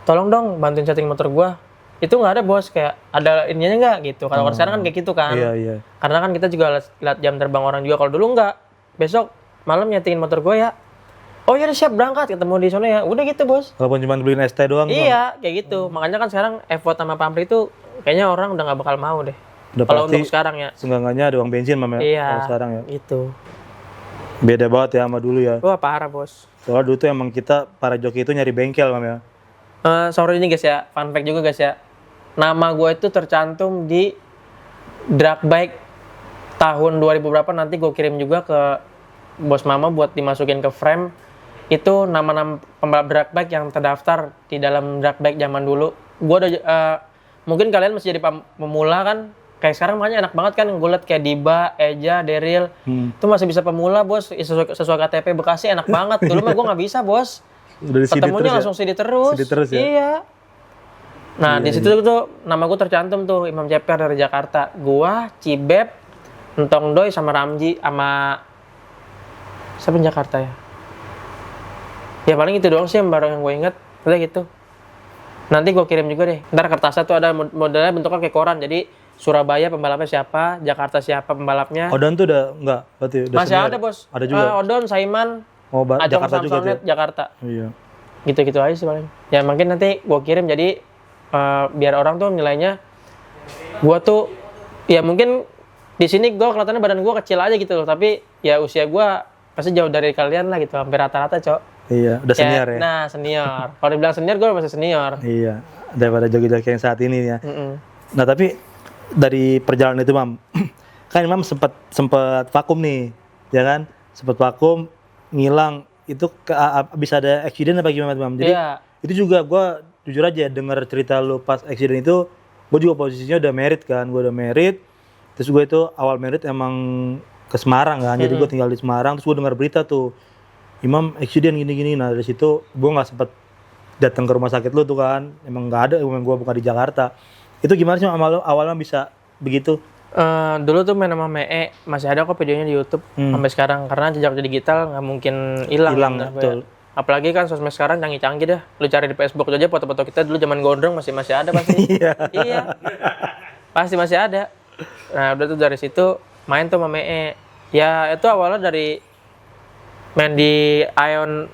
tolong dong bantuin setting motor gua. Itu nggak ada bos, kayak ada ininya nggak gitu. Kalau sekarang kan kayak gitu kan. Iya. Karena kan kita juga lihat jam terbang orang juga. Kalau dulu nggak, besok malam nyetingin motor gua ya. oh ya udah siap berangkat ketemu di sana ya, udah gitu bos. Walaupun cuma beliin es teh doang. Iya kayak gitu, makanya kan sekarang effort sama pamrih itu kayaknya orang udah nggak bakal mau deh. Udah Kalau pasti untuk sekarang ya. seenggaknya ada uang bensin Mam ya. Iya. Kalau sekarang ya. Gitu. Beda banget ya sama dulu ya. Wah parah bos. Soalnya dulu tuh emang kita para joki itu nyari bengkel Mam ya. Sorry ini guys ya, fun fact juga guys ya. Nama gue itu tercantum di drag bike tahun 2000 berapa, nanti gue kirim juga ke bos mama buat dimasukin ke frame. Itu nama-nama pembalap drag bike yang terdaftar di dalam drag bike zaman dulu. Gue udah mungkin kalian masih jadi pemula kan. Kayak sekarang makanya enak banget kan, gue liat kayak Diba, Eja, Daryl, itu masih bisa pemula bos, sesuai KTP Bekasi enak banget. Dulu mah gue nggak bisa bos, Udah di CD ketemunya terus langsung CD terus. CD terus ya? Iya. Nah di situ tuh nama gue tercantum tuh Imam Ceper dari Jakarta. Gua, Cibeb, Entong Doi sama Ramji sama siapa yang Jakarta ya? Ya paling itu doang sih yang baru yang gue inget. Udah gitu. Nanti gue kirim juga deh. Ntar kertasnya tuh ada modelnya bentuknya kayak koran. Jadi Surabaya pembalapnya siapa, Jakarta siapa pembalapnya. Odon tuh udah enggak, berarti udah Masih senior. ada bos. Ada juga. Odon, Saiman, Oh, Acong, Jakarta juga tuh. Samsonet, Jakarta. Iya. Gitu-gitu aja sih paling. Ya mungkin nanti gue kirim jadi biar orang tuh nilainya gue tuh ya mungkin di sini gue kelihatannya badan gue kecil aja gitu loh, tapi ya usia gue pasti jauh dari kalian lah gitu, hampir rata-rata cok. Iya, udah senior ya. Nah senior, kalau dibilang senior gue masih senior. Iya, daripada joki-joki yang saat ini ya. Mm-mm. Nah, tapi dari perjalanan itu, Mam, kan Imam sempat vakum nih, ya kan? Sempat vakum, ngilang. Itu bisa ada accident apa gimana, Mam? Jadi Iya. itu juga gue jujur aja dengar cerita lu pas accident itu, gue juga posisinya udah married kan, gue udah married. Terus gue itu awal married emang ke Semarang kan, jadi gue tinggal di Semarang. Terus gue dengar berita tuh, Imam accident gini-gini. Nah dari situ gue nggak sempet datang ke rumah sakit lu tuh kan, emang nggak ada, emang gue bukan di Jakarta. Itu gimana sih awalnya bisa begitu? Dulu tuh main sama Mee, masih ada kok videonya di YouTube sampai sekarang, karena jejak digital nggak mungkin hilang. Betul. Apalagi kan sosmed sekarang canggih-canggih dah. Lu cari di Facebook aja foto-foto kita dulu zaman gondrong masih ada pasti. Iya. Pasti masih ada. Nah, udah tuh dari situ main tuh sama Mee. Ya, itu awalnya dari main di Ion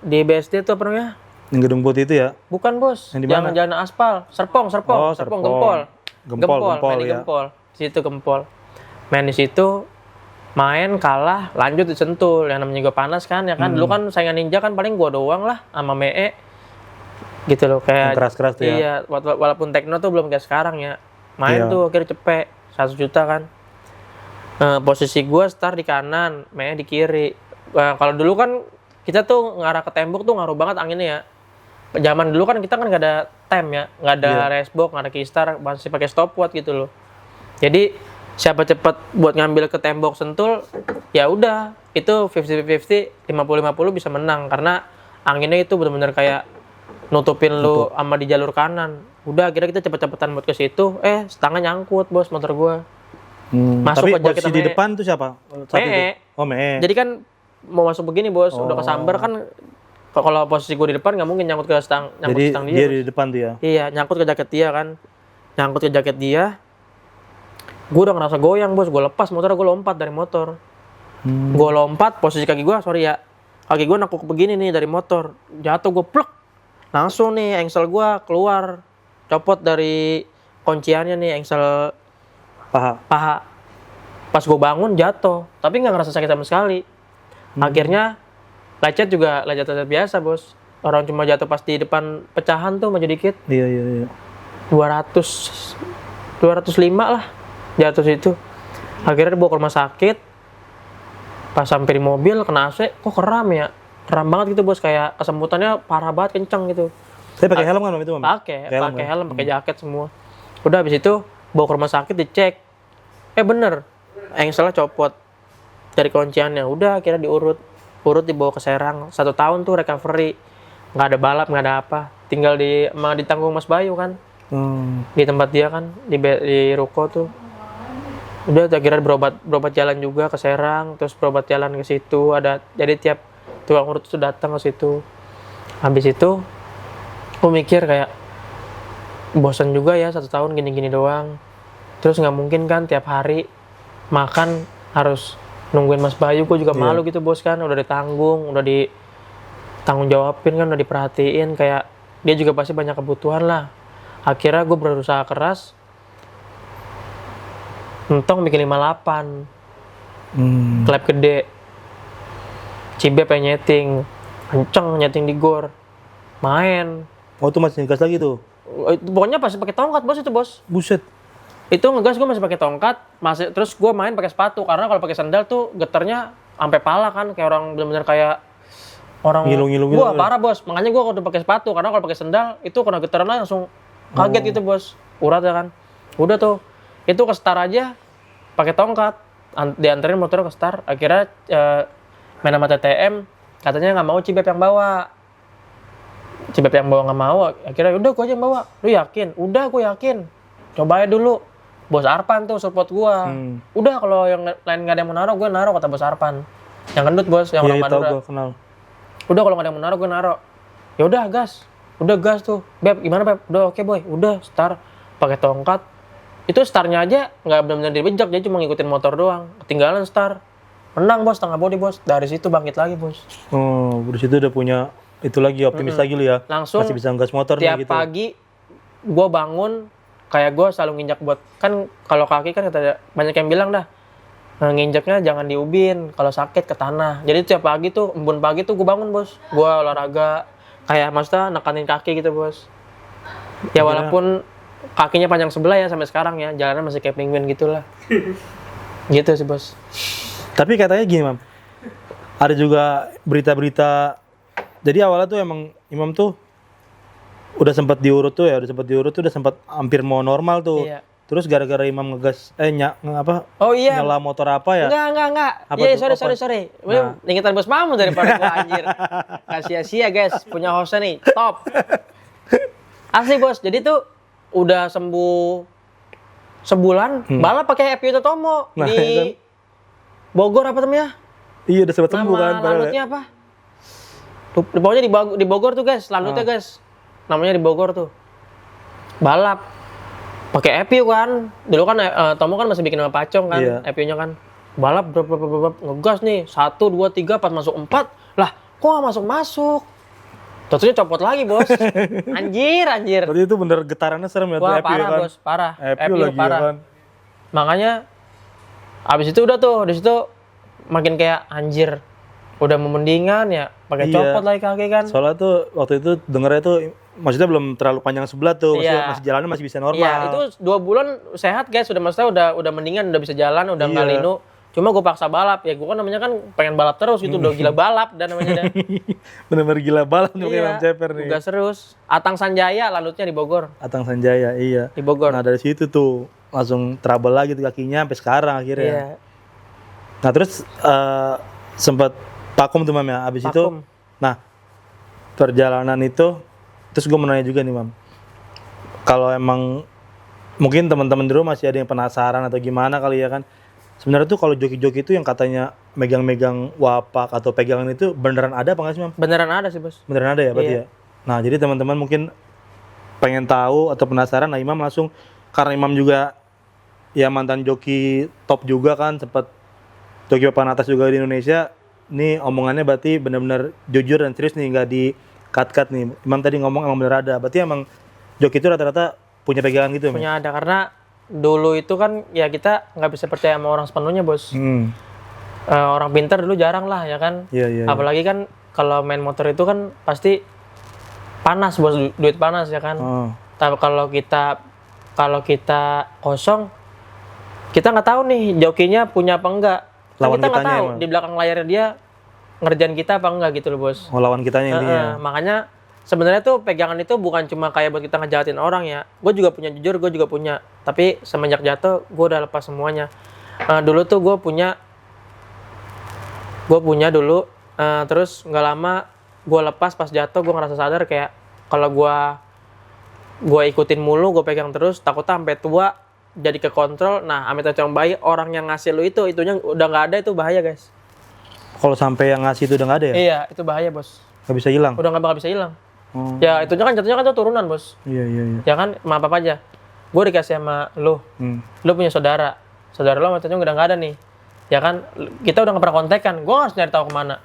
di BSD tuh apa namanya? Yang gedung putih itu ya? Bukan, Bos. Yang di mana? Yang jalan aspal, Serpong, Oh, Serpong. Gempol. Gempol Main di ya. Gempol. Di situ Gempol. Main di situ, main kalah, lanjut di Sentul. Yang namanya gue panas kan, ya kan. Dulu kan saingan ninja kan paling gue doang lah sama Mee. Gitu loh, kayak Yang keras-keras tuh ya. Iya, walaupun Tekno tuh belum kayak sekarang ya. Main Iya. tuh akhirnya cepet 1 juta kan. Posisi gue start di kanan, Mee di kiri. Kalau dulu kan kita tuh ngarah ke tembok tuh ngaruh banget anginnya ya. Zaman dulu kan kita kan nggak ada time ya, nggak ada racebook, nggak ada keystar, masih pakai stopwatch gitu loh. Jadi siapa cepet buat ngambil ke tembok Sentul, ya udah itu 50-50, 50-50 bisa menang karena anginnya itu benar-benar kayak nutupin lu sama di jalur kanan. Udah akhirnya kita cepet-cepetan buat ke situ, setengah nyangkut bos motor gua. Masuk Tapi ke jaket posisi di depan tuh siapa? Saat itu? Mee. Oh, Mee. Jadi kan mau masuk begini bos, udah kesambar kan. Kalau posisi gue di depan nggak mungkin nyangkut ke stang Jadi dia. dia di depan tuh ya. Iya, nyangkut ke jaket dia kan. Nyangkut ke jaket dia. Gue udah ngerasa goyang bos, gue lepas motor, gue lompat dari motor. Gue lompat, posisi kaki gue, sorry ya. Kaki gue nekuk begini nih dari motor. Jatuh gue plek. Langsung nih engsel gue keluar. Copot dari kunciannya nih engsel paha. Pas gue bangun jatuh, tapi nggak ngerasa sakit sama sekali. Akhirnya lecet biasa bos. Orang cuma jatuh pas di depan pecahan tuh maju dikit. Iya. 205 lah jatuh situ. Akhirnya dibawa ke rumah sakit. Pas sampai di mobil kena AC, kok keram ya? Keram banget gitu bos, kayak kesemutannya parah banget, kenceng gitu. Saya pakai helm kan waktu itu, Mam? Pakai helm, pakai jaket semua. Udah habis itu bawa ke rumah sakit dicek. Bener, engselnya copot dari kunciannya. Udah akhirnya diurut dibawa ke Serang. 1 tahun tuh recovery, nggak ada balap, nggak ada apa, tinggal ditanggung Mas Bayu kan. Di tempat dia kan di ruko tuh. Udah akhirnya berobat jalan juga ke Serang, terus berobat jalan ke situ ada, jadi tiap tukang urut tuh datang ke situ. Habis itu aku mikir kayak bosan juga ya 1 tahun gini-gini doang, terus nggak mungkin kan tiap hari makan harus nungguin Mas Bayu, gue juga malu gitu bos kan, udah ditanggung, udah ditanggung jawabin kan, udah diperhatiin, kayak dia juga pasti banyak kebutuhan lah. Akhirnya gue berusaha keras, entong bikin 58, klub gede, Cibe pengen nyeting, kenceng nyeting di gor, main. Oh itu masih ngegas lagi tuh? Pokoknya pasti pakai tongkat bos itu bos. Buset. Itu ngegas gue masih pakai tongkat, masih terus gue main pakai sepatu karena kalau pakai sandal tuh getarnya sampai pala kan, kayak orang benar-benar kayak orang Ngilu-ngilu gua gitu. parah bos. Makanya gue udah pakai sepatu karena kalau pakai sandal itu kena getaran langsung kaget gitu bos, urat ya kan. Udah tuh itu ke Star aja pakai tongkat, dianterin motor ke Star. Akhirnya main sama TTM, katanya nggak mau Cibep yang bawa. Cibep yang bawa nggak mau, akhirnya udah gue aja yang bawa. Lu yakin? Udah gue yakin. Coba aja dulu. Bos Arpan tuh support gua. Udah kalau yang lain nggak ada yang mau naruh, gue naruh kata Bos Arpan. Yang gendut bos, yang orang Madura. Gue kenal. Udah kalau nggak ada yang mau naruh, gue naruh. Ya udah gas. Udah gas tuh. Beb, gimana Beb? Udah oke boy. Udah Star pakai tongkat. Itu Starnya aja nggak benar-benar dibejak, dia cuma ngikutin motor doang. Ketinggalan Star. Menang bos, setengah body bos. Dari situ bangkit lagi bos. Oh, dari situ udah punya itu lagi, optimis lagi lu ya. Langsung masih bisa ngegas motor tiap nih gitu. pagi gue bangun kayak gue selalu nginjak buat kan kalau kaki kan kata banyak yang bilang dah nginjaknya jangan diubin kalau sakit ke tanah. Jadi tiap pagi tuh embun pagi tuh gue bangun bos, gue olahraga kayak maksudnya nekanin kaki gitu bos. Ya walaupun kakinya panjang sebelah ya sampai sekarang ya, jalannya masih kayak penguin gitulah. Gitu sih bos. Tapi katanya gini Mam, ada juga berita-berita. Jadi awalnya tuh emang Imam tuh udah sempat diurut tuh udah sempat hampir mau normal tuh. Iya. Terus gara-gara Imam ngegas Oh iya. nyala motor apa ya? Enggak. Apa Iya, tuh? sorry. Ingetan bos Mamu daripada gua anjir. Gak sia-sia guys, punya hostnya nih, top. Asli bos, jadi tuh udah sembuh sebulan, balap pakai Epio Tomo Nah, di kan? Bogor apa namanya? Iya udah sempat sembuh kan. Nama lanutnya apa? Pokoknya di Bogor tuh guys, lanutnya guys. Namanya di Bogor tuh. Balap. Pakai Epio kan. Dulu kan Tomo kan masih bikin sama Pacong kan, Iya. Epio-nya kan. Balap ngegas nih. 1 2 3 4 masuk 4. Lah, kok enggak masuk-masuk? Tentunya copot lagi, Bos. Anjir. Berarti itu bener getarannya serem ya tuh Wah, Epio parah, kan. Bos, parah. Epio lagi parah. ya kan. Makanya abis itu udah tuh, di situ makin kayak anjir. Udah memendingan ya, pakai Iya. copot lagi kaki kan. Soalnya tuh waktu itu dengernya tuh maksudnya belum terlalu panjang sebelah tuh, maksudnya Iya. masih jalannya masih bisa normal. Iya, itu 2 bulan sehat guys, maksudnya udah mendingan, udah bisa jalan, udah nggak Iya. linu. Cuma gue paksa balap, ya gue kan namanya kan pengen balap terus gitu, udah gila balap dan namanya dah. Bener-bener gila balap nih Imam Ceper nih. Tugas terus. Atang Sanjaya lanutnya di Bogor. Atang Sanjaya, iya. Di Bogor. Nah dari situ tuh langsung trouble lagi tuh kakinya sampai sekarang akhirnya. Iya. Nah terus sempat vakum tuh Mam ya, abis itu. Vakum. Nah perjalanan itu, terus gue mau nanya juga nih Mam. Kalau emang mungkin teman-teman dulu masih ada yang penasaran atau gimana kali ya kan. Sebenarnya tuh kalau joki-joki itu yang katanya megang-megang wapak atau pegangan itu beneran ada apa nggak sih Mam? Beneran ada sih bos. Beneran ada ya berarti Iya. ya? Nah jadi teman-teman mungkin pengen tahu atau penasaran, nah Imam langsung, karena Imam juga ya mantan joki top juga kan, sempat joki papan atas juga di Indonesia. Nih omongannya berarti benar-benar jujur dan serius nih, nggak di cut-cut nih. Imam tadi ngomong emang bener ada, berarti emang joki itu rata-rata punya pegangan gitu ya? Mam? Punya ada karena dulu itu kan ya kita nggak bisa percaya sama orang sepenuhnya bos. Orang pintar dulu jarang lah ya kan. Iya. Apalagi kan kalau main motor itu kan pasti panas bos, duit panas ya kan. Oh. Tapi kalau kita kosong, kita nggak tahu nih jokinya punya apa enggak. Kan Lawan kita nggak kitanya tahu emang. di belakang layarnya dia ngerjain kita apa enggak gitu loh bos. Oh lawan kitanya intinya. Makanya sebenarnya tuh pegangan itu bukan cuma kayak buat kita ngejahatin orang ya. Gue juga punya, jujur gue juga punya. Tapi semenjak jatuh gue udah lepas semuanya. Dulu tuh gue punya dulu. Terus nggak lama gue lepas, pas jatuh gue ngerasa sadar kayak kalau gue ikutin mulu, gue pegang terus, takutnya sampai tua jadi ke kontrol. Nah amit yang bayi, orang yang ngasih lu itunya udah nggak ada, itu bahaya guys. Kalau sampai yang ngasih itu udah nggak ada ya? Iya itu bahaya bos. Nggak bisa hilang? Udah nggak bakal bisa hilang. Oh. Ya itunya kan jatuhnya kan tuh turunan bos. Iya. Ya kan, maaf apa aja. Gue dikasih sama lu. Lu punya saudara lo maksudnya udah nggak ada nih. Ya kan, kita udah nggak pernah kontak kan, gue harus nyari tahu kemana.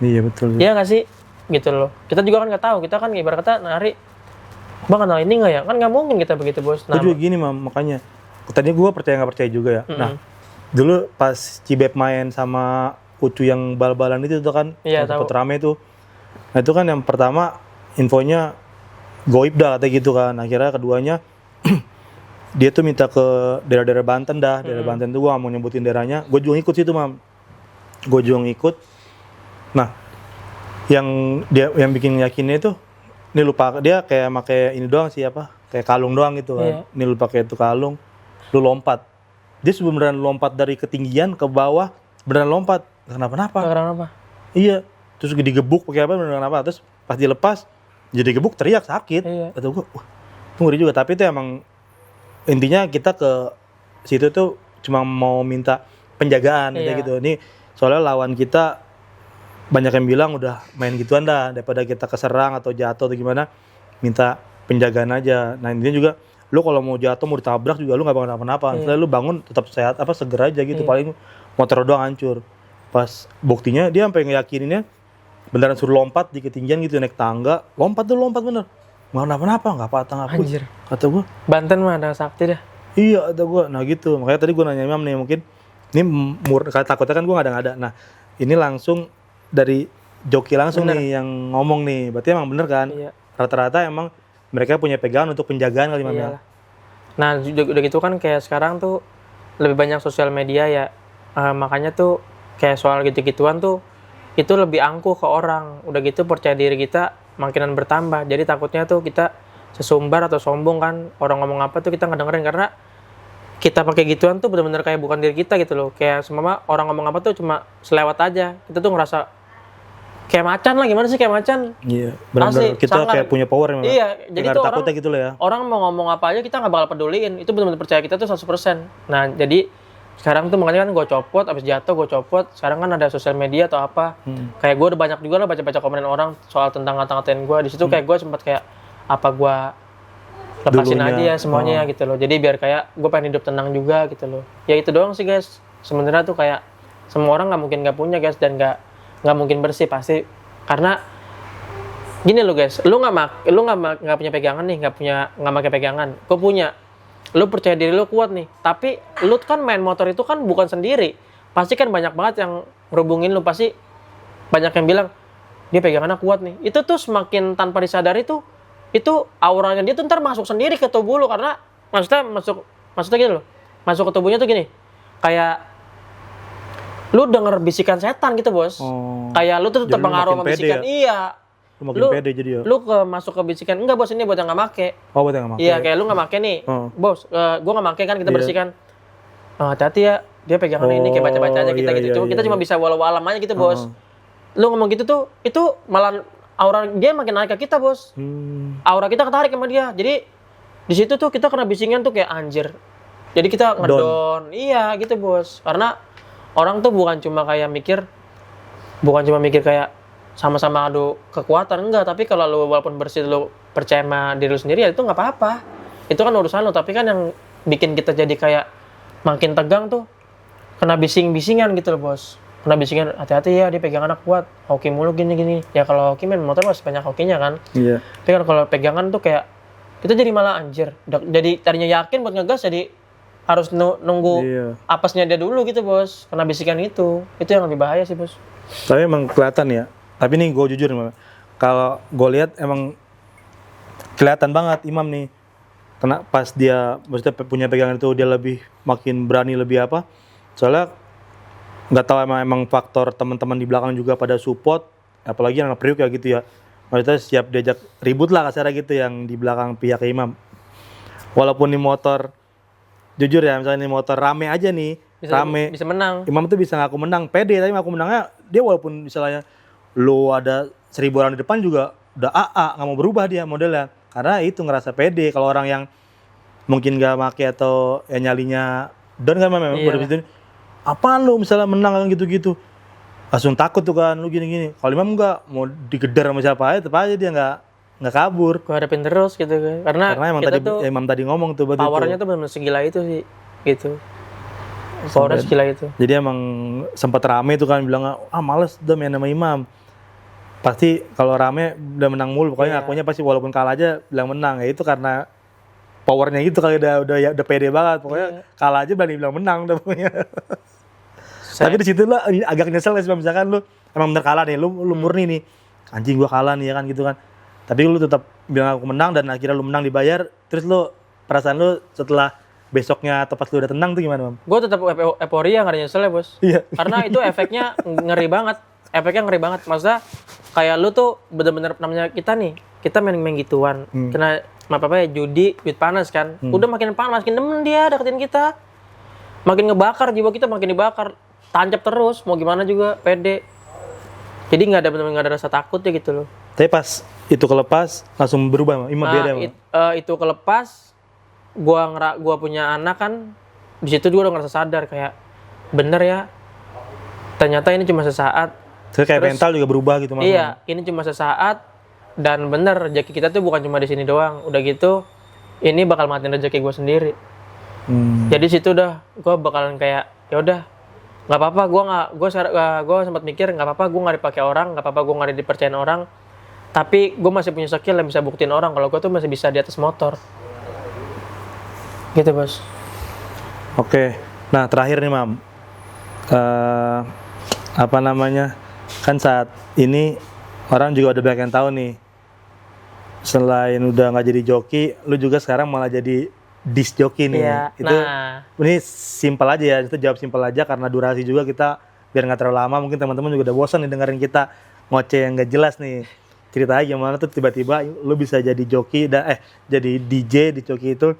Iya betul. Iya nggak sih, gitu loh. Kita juga kan nggak tahu, kita kan ibarat kata nari, bang kenal ini nggak ya? Kan nggak mungkin kita begitu bos. Gue juga gini makanya. Tadinya gue percaya nggak percaya juga ya. Nah, dulu pas Cibep main sama Ucu yang bal-balan itu tuh kan, Iya, sempat rame tuh. Nah itu kan yang pertama infonya goib dah katanya gitu kan. Akhirnya keduanya dia tuh minta ke daerah-daerah Banten dah. Daerah Banten tuh gue gak mau nyebutin daerahnya. Gue juga ngikut situ mam. Gue juga ngikut. Nah yang bikin yakinnya itu, ini lupa dia kayak pakai ini doang sih apa? Kayak kalung doang gitu kan. Ini lu pakai itu kalung, lu lompat. Dia beneran lompat dari ketinggian ke bawah, beneran lompat. Kenapa-napa? Kenapa? Iya. Terus digebuk pakai apa beneran apa? Terus pas dilepas jadi gebuk teriak sakit. Iya. Atau gue, wah, itu ngeri juga. Tapi itu emang intinya kita ke situ tuh cuma mau minta penjagaan kayak gitu. Ini soalnya lawan kita banyak yang bilang udah main gituan dah, daripada kita keserang atau jatuh atau gimana, minta penjagaan aja. Nah intinya juga lu kalau mau jatuh mau ditabrak juga lu nggak bakal kenapa-napa. Misalnya lu bangun tetap sehat apa seger aja gitu. Paling motor doang hancur. Pas buktinya dia sampai ngeyakininnya beneran suruh lompat di ketinggian gitu, naik tangga, lompat bener. Nggak kenapa-napa, nggak patah nggak apa. Anjir. Kata gue, Banten mah ada sakti dah. iya kata gue. Nah gitu, makanya tadi gue nanya Imam nih, mungkin ini takutnya kan gue nggak ada. Nah ini langsung dari joki langsung nih yang ngomong nih, berarti emang bener kan? Iya. Rata-rata emang mereka punya pegangan untuk penjagaan kali Imam ya. Nah udah gitu kan kayak sekarang tuh lebih banyak sosial media ya. Makanya tuh kayak soal gitu-gituan tuh itu lebih angkuh ke orang. Udah gitu percaya diri kita makinan bertambah. Jadi takutnya tuh kita sesumbar atau sombong kan, orang ngomong apa tuh kita nggak dengerin karena kita pakai gituan tuh benar-benar kayak bukan diri kita gitu loh. Kayak semua orang ngomong apa tuh cuma selewat aja. Kita tuh ngerasa kayak macan lah, gimana sih kayak macan? Iya, benar-benar kita sangat, kayak punya power memang. Iya, jadi tuh takutnya gitu loh ya. Orang mau ngomong apa aja kita nggak bakal peduliin. Itu benar-benar percaya kita tuh 100%. Nah, jadi sekarang tuh makanya kan gue copot, abis jatuh gue copot. Sekarang kan ada sosial media atau apa. Kayak gue udah banyak juga lah baca-baca komen orang soal tentang ngata-ngatain gue. Di situ kayak gue sempat kayak apa gue lepasin Dulunya, aja ya semuanya gitu loh. Jadi biar kayak gue pengen hidup tenang juga gitu loh. Ya itu doang sih guys. Sebenarnya tuh kayak semua orang nggak mungkin nggak punya guys, dan nggak mungkin bersih pasti. Karena gini lo guys, lu nggak punya pegangan nih, nggak pakai pegangan. Gue punya. Lu percaya diri lu kuat nih, tapi lu kan main motor itu kan bukan sendiri. Pasti kan banyak banget yang ngerubungin lu, pasti banyak yang bilang dia pegangannya kuat nih. Itu tuh semakin tanpa disadari tuh itu auranya dia tuh ntar masuk sendiri ke tubuh lu, karena maksudnya gini loh. Masuk ke tubuhnya tuh gini. Kayak lu denger bisikan setan gitu, Bos. Kayak lu tuh terpengaruh sama bisikan. Iya. Lu pede jadi ya. Lu masuk ke bisikan, enggak bos ini buat yang nggak make. Oh buat yang nggak make. Iya kayak lu nggak make nih, bos. Gua nggak make kan kita bersihkan. Hati-hati ya, dia pegangan ini kayak baca-baca aja kita gitu. Kita cuma bisa walau-walam aja gitu bos. Lu ngomong gitu tuh, itu malah aura dia makin naik ke kita bos. Aura kita ketarik sama dia. Jadi di situ tuh kita kena bisingan tuh kayak anjir. Jadi kita ngedon. Iya gitu bos. Karena orang tuh bukan cuma mikir kayak sama-sama adu kekuatan, enggak, tapi kalau lu walaupun bersih lu percaya sama diri lu sendiri ya itu nggak apa-apa, itu kan urusan lu. Tapi kan yang bikin kita jadi kayak makin tegang tuh kena bisingan gitu loh bos, kena bisingan hati-hati ya dia pegangan kuat, hoki mulu gini ya. Kalau hoki main motor masih banyak hokinya kan, iya. Tapi kan kalau pegangan tuh kayak kita jadi malah anjir, jadi tadinya yakin buat ngegas jadi harus nunggu apesnya dia dulu gitu bos, kena bisikan itu yang lebih bahaya sih bos. Tapi emang kelihatan ya. Tapi nih gue jujur, kalau gue lihat emang kelihatan banget Imam nih. Karena pas dia maksudnya punya pegangan itu dia lebih makin berani lebih apa. Soalnya nggak tahu emang faktor teman-teman di belakang juga pada support, apalagi yang Priuk ya gitu ya. Maksudnya siap diajak ribut lah kasarnya gitu yang di belakang pihak Imam. Walaupun di motor, jujur ya misalnya di motor rame aja nih, bisa menang. Imam tuh bisa ngaku menang, pede, tapi ngaku menangnya dia walaupun misalnya lu ada 1000 orang di depan juga udah AA, nggak mau berubah dia modelnya, karena itu ngerasa pede. Kalau orang yang mungkin nggak make atau ya nyalinya down kan memang begitu, apaan lu misalnya menang kan gitu-gitu langsung takut tuh kan lu gini-gini. Kalau Imam nggak mau digedar sama siapa aja, tetap aja dia nggak kabur. Gua hadapin terus gitu kan, karena emang kita tadi tuh Imam tadi ngomong tuh powernya tuh benar segila itu sih gitu. Forest gila itu. Jadi emang sempat rame tuh kan bilang males udah main sama Imam. Pasti kalau rame udah menang mulu, pokoknya akunya pasti walaupun kalah aja bilang menang. Ya itu karena powernya gitu kali udah pede banget. Pokoknya kalah aja berani bilang menang udah pokoknya. Tapi di situ lah agak nyesel sih misalkan lu emang bener kalah nih, lu murni nih. Anjing gua kalah nih ya kan gitu kan. Tapi lu tetap bilang aku menang dan akhirnya lu menang dibayar, terus lu perasaan lu setelah besoknya atau pas lu udah tenang tuh gimana, Mam? Gue tetap euforia, nggak ada nyesel ya, Bos. Iya. Karena itu efeknya ngeri banget. Efeknya ngeri banget. Maksudnya kayak lu tuh bener-bener namanya kita nih, kita main-main gituan. Kena apa ya, judi, duit panas kan. Udah makin panas, makin demen dia deketin kita. Makin ngebakar jiwa kita, makin dibakar. Tancap terus, mau gimana juga, pede. Jadi nggak ada bener-bener nggak ada rasa takut ya gitu loh. Tapi pas itu kelepas langsung berubah, Imam beda, Mam. Itu kelepas, gua punya anak kan, di situ gua udah ngerasa sadar kayak bener ya, ternyata ini cuma sesaat. Terus kayak mental juga berubah gitu, Mas. Iya, ini cuma sesaat dan bener rezeki kita tuh bukan cuma di sini doang. Udah gitu, ini bakal matiin rezeki gua sendiri. Jadi situ udah gua bakalan kayak ya udah nggak apa-apa, gua sempat mikir nggak apa-apa gua nggak dipakai orang, nggak apa-apa gua nggak dipercayain orang, tapi gua masih punya skill yang bisa buktiin orang kalau gua tuh masih bisa di atas motor. Gitu, Bos. Oke. Nah, terakhir nih, Mam. Apa namanya? Kan saat ini orang juga udah banyak yang tahu nih. Selain udah nggak jadi joki, lu juga sekarang malah jadi disc joki nih. Iya. Itu ini simpel aja ya. Itu jawab simpel aja karena durasi juga kita biar nggak terlalu lama. Mungkin teman-teman juga udah bosan nih dengerin kita ngoceh yang nggak jelas nih. Cerita aja gimana tuh tiba-tiba lu bisa jadi joki jadi DJ di joki itu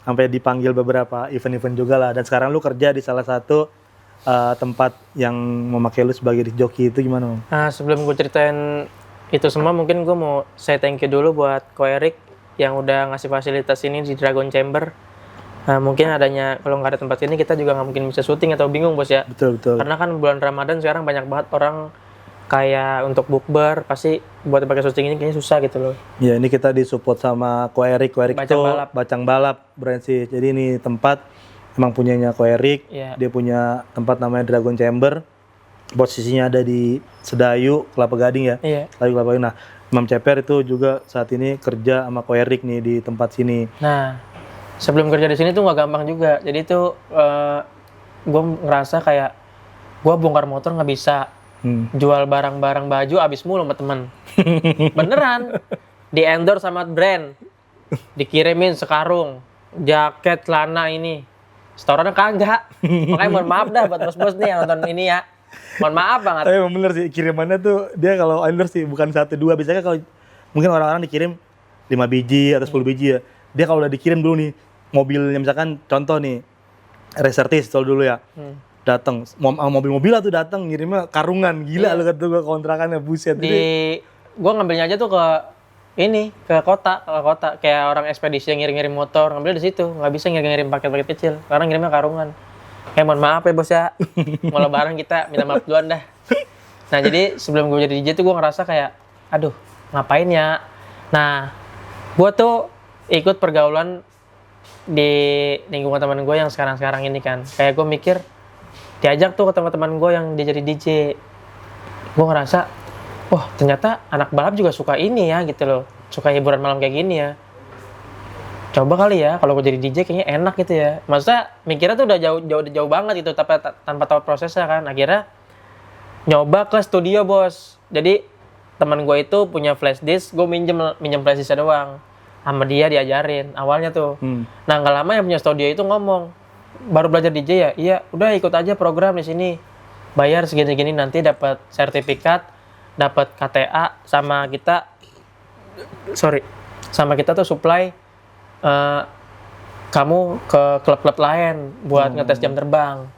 sampai dipanggil beberapa event-event juga lah. Dan sekarang lu kerja di salah satu tempat yang memakai lu sebagai disc joki itu gimana, Mam? Nah, sebelum gue ceritain itu semua, mungkin gue mau say thank you dulu buat Ko Erik yang udah ngasih fasilitas ini di Dragon Chamber. Nah, mungkin adanya, kalau nggak ada tempat ini kita juga nggak mungkin bisa syuting atau bingung, Bos ya. Betul. Karena kan bulan Ramadan sekarang banyak banget orang kayak untuk bukber, pasti buat pakai syuting ini kayaknya susah gitu loh. Ya, ini kita disupport sama Ko Erik. Ko Erik itu Bacang Balap brand sih. Jadi ini tempat emang punyanya Ko Erik. Yeah. Dia punya tempat namanya Dragon Chamber. Posisinya ada di Sedayu, Kelapa Gading ya. Iya. Kelapa Gading. Nah, Imam Ceper itu juga saat ini kerja sama Ko Erik nih di tempat sini. Nah, sebelum kerja di sini tuh nggak gampang juga. Jadi tuh gue ngerasa kayak gue bongkar motor nggak bisa. Jual barang-barang baju abis mulu sama temen. Beneran. Di endorse sama brand. Dikirimin sekarung. Jaket, celana ini. Setorannya kagak. Makanya mohon maaf dah buat bos-bos nih yang nonton ini ya. Mohon maaf banget. Tapi emang bener sih, kirimannya tuh dia kalau endorse sih bukan 1-2. Biasanya kalau mungkin orang-orang dikirim 5 biji atau 10 biji ya. Dia kalau udah dikirim dulu nih, mobilnya misalkan contoh nih, Resertis dulu ya. Datang mobil-mobil lah tuh datang ngirimnya karungan gila lu kata gua kontrakannya buset. Gua ngambilnya aja tuh ke kota kayak orang ekspedisi yang ngirim motor, ngambil di situ. Nggak bisa ngirim paket-paket kecil karena ngirimnya karungan. Mohon maaf ya, Bos ya. Mau lebaran kita minta maaf duluan dah. Nah, jadi sebelum gue jadi DJ tuh gue ngerasa kayak aduh, ngapain ya? Nah, gue tuh ikut pergaulan di lingkungan teman gue yang sekarang-sekarang ini kan. Kayak gue mikir diajak tuh ke teman-teman gue yang dia jadi DJ. Gue ngerasa, wah ternyata anak balap juga suka ini ya gitu loh. Suka hiburan malam kayak gini ya. Coba kali ya kalau gue jadi DJ kayaknya enak gitu ya. Maksudnya mikirnya tuh udah jauh banget gitu tanpa tahu prosesnya kan. Akhirnya nyoba ke studio, Bos. Jadi teman gue itu punya flash disk, gue minjem flash disknya doang. Sama dia diajarin awalnya tuh. Nah, nggak lama yang punya studio itu ngomong, baru belajar DJ ya? Iya, udah ikut aja program di sini. Bayar segini-gini nanti dapat sertifikat, dapat KTA sama kita tuh supply kamu ke klub-klub lain buat ngetes jam terbang.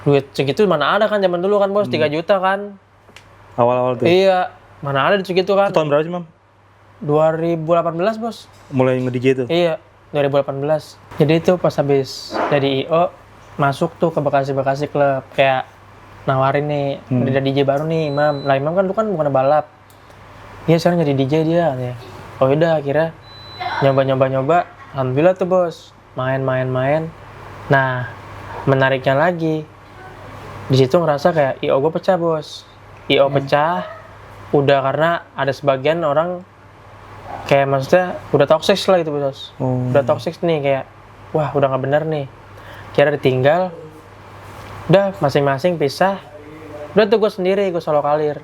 Duit segitu mana ada kan zaman dulu kan, Bos, 3 juta kan. Awal-awal tuh. Iya, mana ada segitu kan. Itu tahun berapa sih, Mam? 2018, Bos. Mulai nge-DJ tuh? Iya, 2018. Jadi itu pas habis jadi IO, masuk tuh ke Bekasi klub. Kayak nawarin nih, ada DJ baru nih, Imam. Lah Imam kan lu kan bukan balap. Iya, sekarang jadi DJ dia. Oh udah, akhirnya nyoba. Alhamdulillah tuh, Bos. Main. Nah, menariknya lagi, di situ ngerasa kayak IO gue pecah bos. IO pecah udah karena ada sebagian orang kayak maksudnya udah toxic lah gitu bos. Udah toxic nih kayak wah udah nggak bener nih, kira ditinggal, udah masing-masing pisah, udah tuh gue sendiri, gue solo karir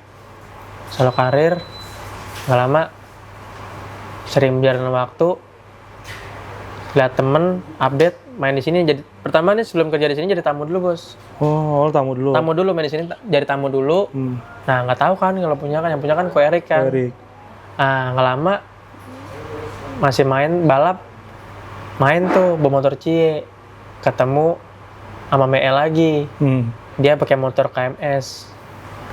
nggak lama sering berjalan waktu, lihat temen update main di sini. Jadi pertama nih sebelum kerja di sini jadi tamu dulu bos. Oh, tamu dulu. Tamu dulu main di sini jadi tamu dulu. Nah nggak tahu kan kalau punya kan, yang punya kan Ko Erik kan. Nah nggak lama masih main balap, main tuh bawa motor Cie, ketemu sama ME lagi. Dia pakai motor KMS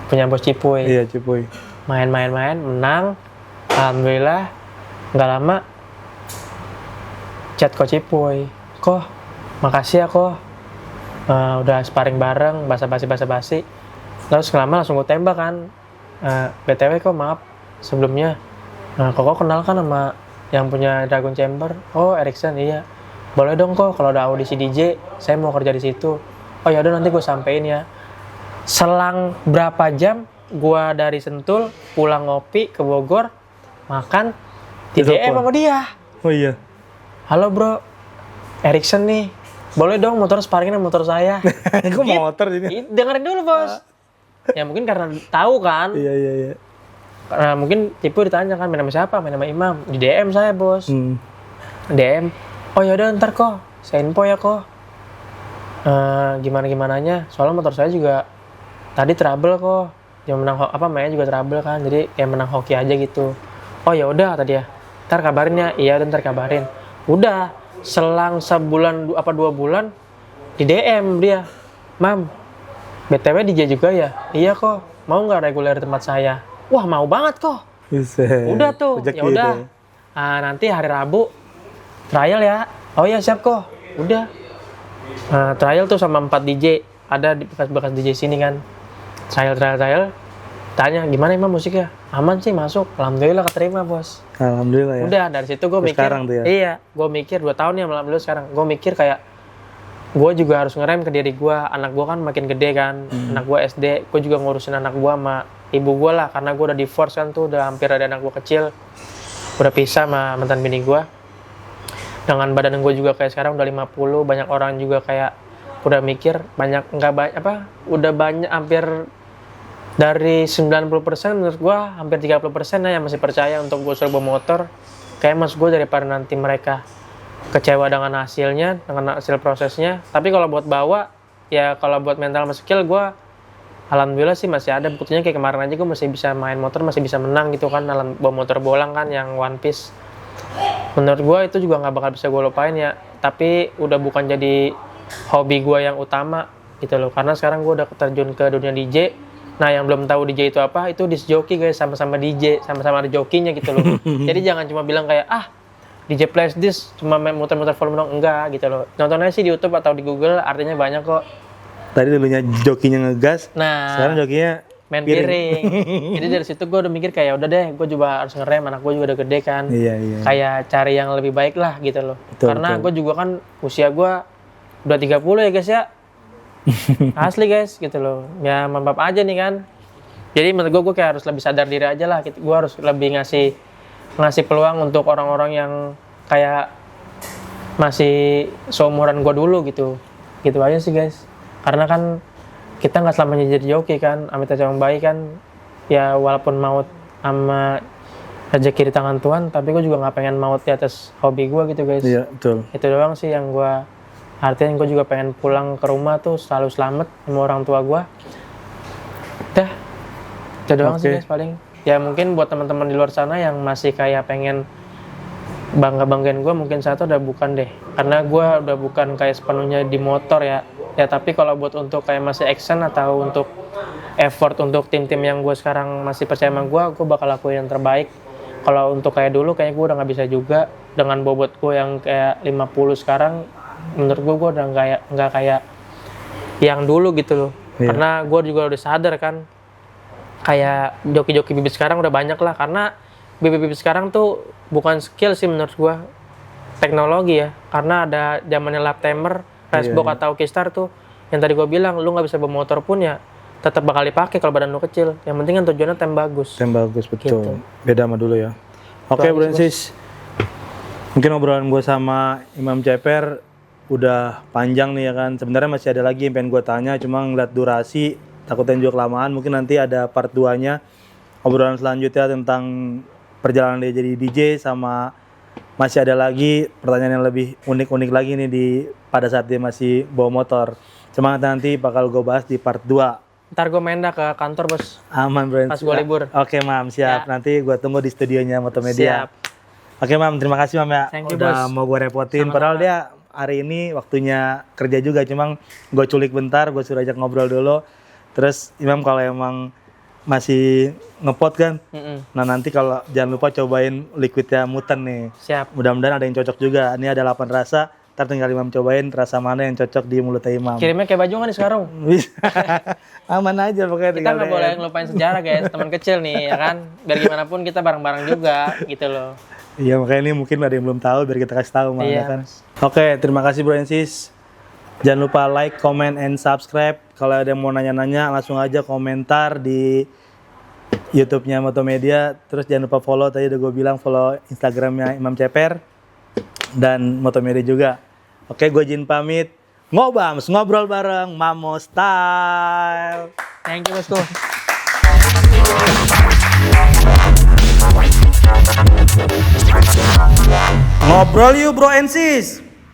punya bos Cipuy. Iya Cipuy. Main menang, alhamdulillah. Nggak lama chat Ko Cipuy, Ko makasih ya Ko, udah sparring bareng, basa-basi, terus lama langsung gue tembak kan. BTW Ko maaf sebelumnya, Koko kenal kan sama yang punya Dragon Chamber? Oh Erikson, iya. Boleh dong Ko kalau ada audisi DJ, saya mau kerja di situ. Oh ya udah nanti gue sampein ya. Selang berapa jam gue dari Sentul pulang ngopi ke Bogor, makan di DM sama dia. Oh iya. Halo bro, Erikson nih, boleh dong motor sparringnya motor saya. Kok motor ini? Dengerin dulu bos. Ya mungkin karena tahu kan. Iya. Karena mungkin Cipuy ditanya kan main sama siapa, main sama Imam. Di DM saya bos. DM. Oh yaudah ntar kok, saya info ya kok. Gimana-gimananya, soalnya motor saya juga tadi trouble kok. Yang menang mainnya juga trouble kan, jadi kayak menang hoki aja gitu. Oh ya udah tadi ya, ntar kabarin ya. Iya udah ntar kabarin. Udah selang sebulan 2 bulan di DM dia, Mam, BTW DJ juga ya? Iya kok, mau nggak reguler tempat saya? Wah mau banget kok. Udah tuh, ya udah. Nanti hari Rabu trial ya. Oh ya siap kok. Udah. Trial tuh sama 4 DJ, ada di bekas DJ sini kan. Trial. Tanya gimana emang musiknya? Aman sih masuk. Alhamdulillah keterima bos. Alhamdulillah ya. Udah dari situ gue mikir. Sekarang tuh ya? Iya, gue mikir 2 tahun ya alhamdulillah sekarang. Gue mikir kayak gue juga harus ngerem ke diri gue. Anak gue kan makin gede kan. Anak gue SD, gue juga ngurusin anak gue sama ibu gue lah. Karena gue udah divorce kan tuh, udah hampir ada anak gue kecil. Udah pisah sama mantan bini gue. Dengan badan gue juga kayak sekarang udah 50, banyak orang juga kayak udah mikir udah banyak hampir dari 90% menurut gue hampir 30% ya yang masih percaya untuk gue suruh bawa motor. Kayak mas gue daripada nanti mereka kecewa dengan hasilnya, dengan hasil prosesnya. Tapi kalau buat bawa, ya kalau buat mental sama skill gue alhamdulillah sih masih ada. Buktinya kayak kemarin aja gue masih bisa main motor, masih bisa menang gitu kan, bawa motor bolang kan yang one piece. Menurut gue itu juga nggak bakal bisa gue lupain ya, tapi udah bukan jadi hobi gue yang utama gitu loh, karena sekarang gue udah terjun ke dunia DJ. Nah yang belum tahu DJ itu apa, itu disc jockey guys, sama-sama DJ, sama-sama ada jokinya gitu loh. Jadi jangan cuma bilang kayak DJ plays this cuma main muter-muter volume dong, enggak gitu loh. Nonton aja sih di YouTube atau di Google, artinya banyak kok. Tadi dulunya jokinya ngegas, sekarang jokinya main piring. Jadi dari situ gue udah mikir kayak udah deh, gue juga harus ngerem, anak gue juga udah gede kan. Iya. Kayak cari yang lebih baik lah gitu loh. Karena gue juga kan usia gue udah 30 ya guys ya. Asli guys gitu loh. Ya mantap aja nih kan. Jadi menurut gue kayak harus lebih sadar diri aja lah. Gue harus lebih ngasih peluang untuk orang-orang yang kayak masih seumuran gue dulu gitu. Gitu aja sih guys. Karena kan kita nggak selamanya jadi joki kan, amit aja yang baik kan. Ya walaupun maut sama rezeki di tangan Tuhan, tapi gue juga nggak pengen maut di atas hobi gue gitu guys. Iya betul. Itu doang sih yang gue artinya. Gue juga pengen pulang ke rumah tuh selalu selamat sama orang tua gue. Dah, itu doang sih guys paling. Ya mungkin buat teman-teman di luar sana yang masih kayak pengen banggain gue, mungkin satu udah bukan deh, karena gue udah bukan kayak sepenuhnya di motor ya. Tapi kalau buat untuk kayak masih action atau untuk effort untuk tim-tim yang gue sekarang masih percaya sama gue bakal lakuin yang terbaik. Kalau untuk kayak dulu kayaknya gue udah nggak bisa juga dengan bobot gue yang kayak 50 sekarang. Menurut gue udah nggak kayak yang dulu gitu loh. Karena gue juga udah sadar kan, kayak joki-joki bibit sekarang udah banyak lah. Karena bibit-bibit sekarang tuh bukan skill sih menurut gue, teknologi ya. Karena ada zamannya lap timer, Facebook atau Keystar tuh yang tadi gue bilang, lu nggak bisa bawa motor pun ya tetap bakal dipakai kalau badan lu kecil. Yang penting kan tujuannya tem bagus. Tem bagus, betul. Gitu. Beda sama dulu ya. Oke, Bro Ensis. Mungkin obrolan gue sama Imam Ceper udah panjang nih ya kan. Sebenarnya masih ada lagi yang pengen gue tanya, cuma ngeliat durasi takutnya juga kelamaan. Mungkin nanti ada part 2-nya obrolan selanjutnya tentang perjalanan dia jadi DJ, sama masih ada lagi pertanyaan yang lebih unik-unik lagi nih pada saat dia masih bawa motor. Cuma nanti bakal gue bahas di part 2. Ntar gue main dah ke kantor, Bos. Aman, Bro. Pas gue libur. Oke, Mam, siap. Ya. Nanti gue tunggu di studionya Motomedia. Siap. Oke, Mam, terima kasih, Mam, ya. Thank you, udah Bos. mau gue repotin. Padahal dia hari ini waktunya kerja juga, cuma gue culik bentar, gue suruh ajak ngobrol dulu. Terus Imam kalau emang masih ngepot kan, nah nanti kalau jangan lupa cobain liquidnya Muten nih. Siap. Mudah-mudahan ada yang cocok juga. Ini ada 8 rasa, ntar tinggal Imam cobain rasa mana yang cocok di mulutnya Imam. Kirimnya kayak baju nggak nih sekarang? Bisa. Aman aja pokoknya. Kita tinggal nggak DM. boleh ngelupain sejarah, guys. Teman kecil nih, ya kan? Biar gimana pun kita bareng-bareng juga, gitu loh. Iya, makanya ini mungkin ada yang belum tahu biar kita kasih tahu, Mam, Iya. ya kan. Oke, terima kasih, Bro Ensis. Jangan lupa like, comment, and subscribe. Kalau ada yang mau nanya-nanya langsung aja komentar di YouTube-nya Motomedia. Terus jangan lupa follow, tadi udah gue bilang follow Instagram-nya Imam Ceper dan Motomedia juga. Oke, gue izin pamit. Ngobams, ngobrol bareng Mamo Style. Thank you, Bosku. Ngobrol yuk, Bro Ensis.